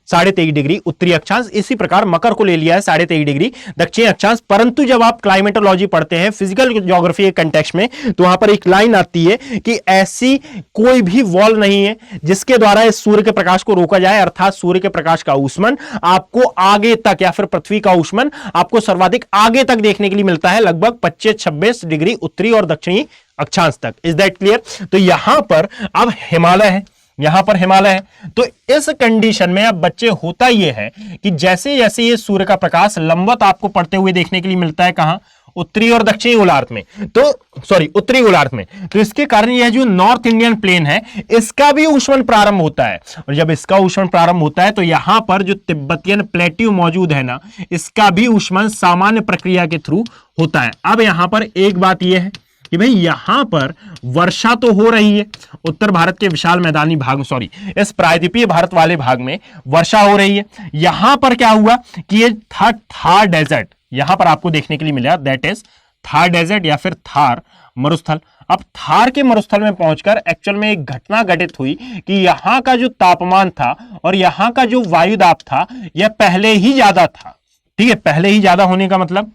23.5 डिग्री उत्तरी अक्षांश। इसी प्रकार मकर को ले लिया है 23.5 डिग्री दक्षिणी अक्षांश। परंतु जब आप क्लाइमेटोलॉजी पढ़ते हैं फिजिकल ज्योग्राफी के कंटेक्स्ट में, तो वहां पर एक लाइन आती है कि ऐसी कोई भी वॉल नहीं है जिसके द्वारा इस सूर्य के प्रकाश को रोका जाए, अर्थात सूर्य के प्रकाश का ऊष्मन आपको आगे तक या फिर पृथ्वी का ऊष्मन आपको सर्वाधिक आगे तक देखने के लिए मिलता है, लगभग 25-26 डिग्री उत्तरी और दक्षिणी अक्षांश तक। Is that clear? तो यहां पर अब हिमालय है, यहां पर हिमालय है। तो इस कंडीशन में अब बच्चे होता यह है कि जैसे जैसे ये सूर्य का प्रकाश लंबवत आपको पड़ते हुए देखने के लिए मिलता है, कहां? उत्तरी और दक्षिणी गोलार्ध में, तो सॉरी उत्तरी गोलार्ध में, तो इसके कारण यह जो नॉर्थ इंडियन प्लेन है इसका भी ऊष्मन प्रारंभ होता है। और जब इसका ऊष्मन प्रारंभ होता है तो यहां पर जो तिब्बतियन प्लेट्यू मौजूद है ना, इसका भी ऊष्मन सामान्य प्रक्रिया के थ्रू होता है। अब यहां पर एक बात यह है कि भाई यहां पर वर्षा तो हो रही है, उत्तर भारत के विशाल मैदानी भाग, सॉरी इस प्रायद्वीपीय भारत वाले भाग में वर्षा हो रही है। यहां पर क्या हुआ कि ये था थार डेजर्ट, यहां पर आपको देखने के लिए मिला, दैट इज थार डेजर्ट या फिर थार मरुस्थल। अब थार के मरुस्थल में पहुंचकर एक्चुअल में एक घटना घटित हुई कि यहां का जो तापमान था और यहां का जो वायु दाब था यह पहले ही ज्यादा था। ठीक है, पहले ही ज्यादा होने का मतलब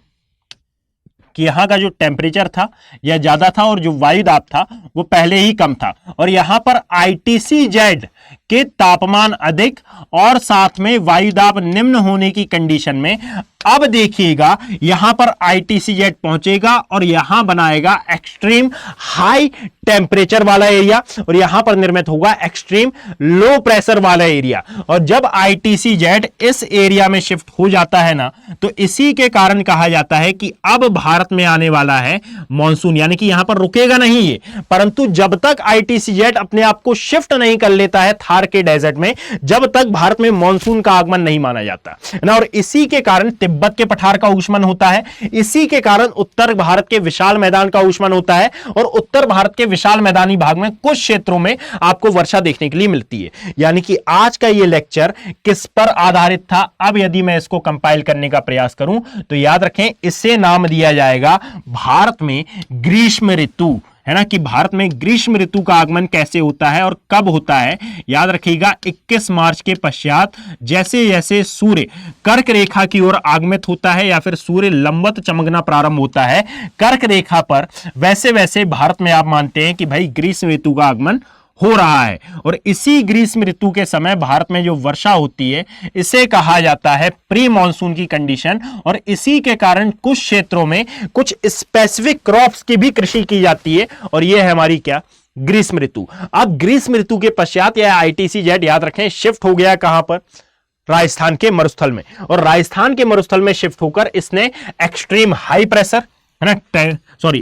कि यहां का जो टेम्परेचर था यह ज्यादा था और जो वायु दाब था वो पहले ही कम था। और यहां पर आईटीसी जेड के तापमान अधिक और साथ में वायु दाब निम्न होने की कंडीशन में अब देखिएगा यहां पर आईटीसी जेट पहुंचेगा और यहां बनाएगा एक्सट्रीम हाई टेम्परेचर वाला एरिया और यहां पर निर्मित होगा एक्सट्रीम लो प्रेशर वाला एरिया। और जब आईटीसी जेट इस एरिया में शिफ्ट हो जाता है ना, तो इसी के कारण कहा जाता है कि अब भारत में आने वाला है मॉनसून, यानी कि यहां पर रुकेगा नहीं ये, परंतु जब तक आईटीसी जेट अपने आप को शिफ्ट नहीं कर लेता है थार के डेजर्ट में, जब तक भारत में मॉनसून का आगमन नहीं माना जाता है ना। और इसी के कारण तिब्बत के पठार का ऊष्मन होता है, इसी के कारण उत्तर भारत के विशाल मैदान का ऊष्मन होता है और उत्तर भारत के विशाल मैदानी भाग में कुछ क्षेत्रों में आपको वर्षा देखने के लिए मिलती है। यानी कि आज का यह लेक्चर किस पर आधारित था, अब यदि मैं इसको कंपाइल करने का प्रयास करूं तो याद रखें इसे नाम दिया जाएगा भारत में ग्रीष्म ऋतु, है ना, कि भारत में ग्रीष्म ऋतु का आगमन कैसे होता है और कब होता है। याद रखिएगा 21 मार्च के पश्चात जैसे जैसे सूर्य कर्क रेखा की ओर आगमित होता है या फिर सूर्य लंबवत चमकना प्रारंभ होता है कर्क रेखा पर, वैसे वैसे भारत में आप मानते हैं कि भाई ग्रीष्म ऋतु का आगमन हो रहा है। और इसी ग्रीष्म ऋतु के समय भारत में जो वर्षा होती है इसे कहा जाता है प्री मॉनसून की कंडीशन। और इसी के कारण कुछ क्षेत्रों में कुछ स्पेसिफिक क्रॉप्स की भी कृषि की जाती है और यह है हमारी क्या, ग्रीष्म ऋतु। अब ग्रीष्म ऋतु के पश्चात यह आईटीसी जेट याद रखें शिफ्ट हो गया कहां पर, राजस्थान के मरुस्थल में। और राजस्थान के मरुस्थल में शिफ्ट होकर इसने एक्सट्रीम हाई प्रेशर, है ना,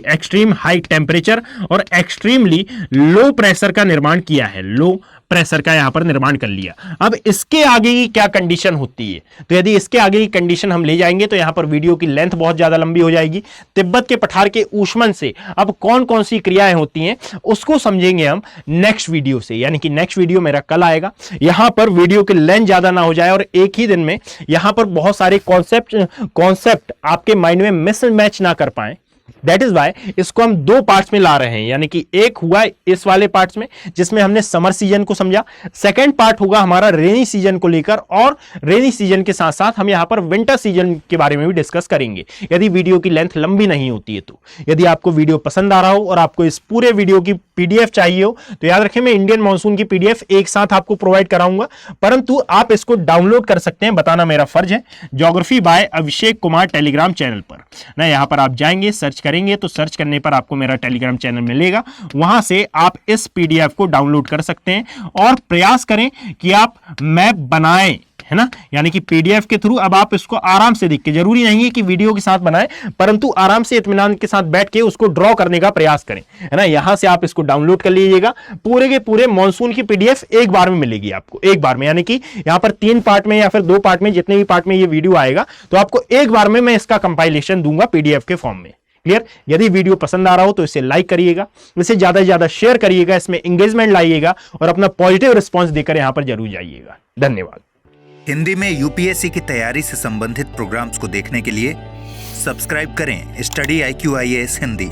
एक्सट्रीम हाई टेम्परेचर और एक्सट्रीमली लो प्रेशर का निर्माण किया है, लो प्रेशर का यहां पर निर्माण कर लिया। अब इसके आगे की क्या कंडीशन होती है, तो यदि इसके आगे की कंडीशन हम ले जाएंगे तो यहां पर वीडियो की लेंथ बहुत ज्यादा लंबी हो जाएगी। तिब्बत के पठार के ऊष्मन से अब कौन कौन सी क्रियाएं होती हैं उसको समझेंगे हम नेक्स्ट वीडियो से, यानी कि नेक्स्ट वीडियो मेरा कल आएगा। यहां पर वीडियो की लेंथ ज्यादा ना हो जाए और एक ही दिन में यहां पर बहुत सारे कॉन्सेप्ट आपके माइंड में मिसमैच ना कर पाए, दैट इज वाई इसको हम दो पार्ट्स में ला रहे हैं। यानी कि एक हुआ इस वाले पार्ट्स में जिसमें हमने समर सीजन को समझा, सेकंड पार्ट होगा हमारा रेनी सीजन को लेकर और रेनी सीजन के साथ साथ हम यहां पर विंटर सीजन के बारे में भी डिस्कस करेंगे, यदि वीडियो की लेंथ लंबी नहीं होती है तो। यदि आपको वीडियो पसंद आ रहा हो और आपको इस पूरे वीडियो की पीडीएफ चाहिए हो तो याद रखें मैं इंडियन मॉनसून की पीडीएफ एक साथ आपको प्रोवाइड कराऊंगा, परंतु आप इसको डाउनलोड कर सकते हैं, बताना मेरा फर्ज है। Geography bye Abhishek Kumar Telegram channel पर ना, यहां पर आप जाएंगे सर्च करेंगे तो सर्च करने पर आपको मेरा टेलीग्राम चैनल मिलेगा, वहां से आप इस पीडीएफ को डाउनलोड कर सकते हैं और प्रयास करें कि आप मैप बनाएं, है ना, यानी कि पीडीएफ के थ्रू अब आप इसको आराम से देख के, जरूरी नहीं है कि वीडियो के साथ बनाएं, परंतु आराम से इत्मीनान के साथ बैठ के उसको ड्रॉ करने का प्रयास करें, है ना। यहां से आप इसको डाउनलोड कर लीजिएगा, पूरे के पूरे मॉनसून की पीडीएफ एक बार में मिलेगी आपको, एक बार में, यानी कि यहां पर 3 पार्ट में या फिर 2 पार्ट में, जितने भी पार्ट में ये वीडियो आएगा तो आपको एक बार में मैं इसका कंपाइलेशन दूंगा पीडीएफ के फॉर्म में। क्लियर। यदि वीडियो पसंद आ रहा हो तो इसे लाइक करिएगा, इसे ज्यादा से ज्यादा शेयर करिएगा, इसमें एंगेजमेंट लाइएगा और अपना पॉजिटिव रिस्पॉन्स देकर यहां पर जरूर जाइएगा। धन्यवाद। हिंदी में यूपीएससी की तैयारी से संबंधित प्रोग्राम्स को देखने के लिए सब्सक्राइब करें स्टडी IQ IAS हिंदी।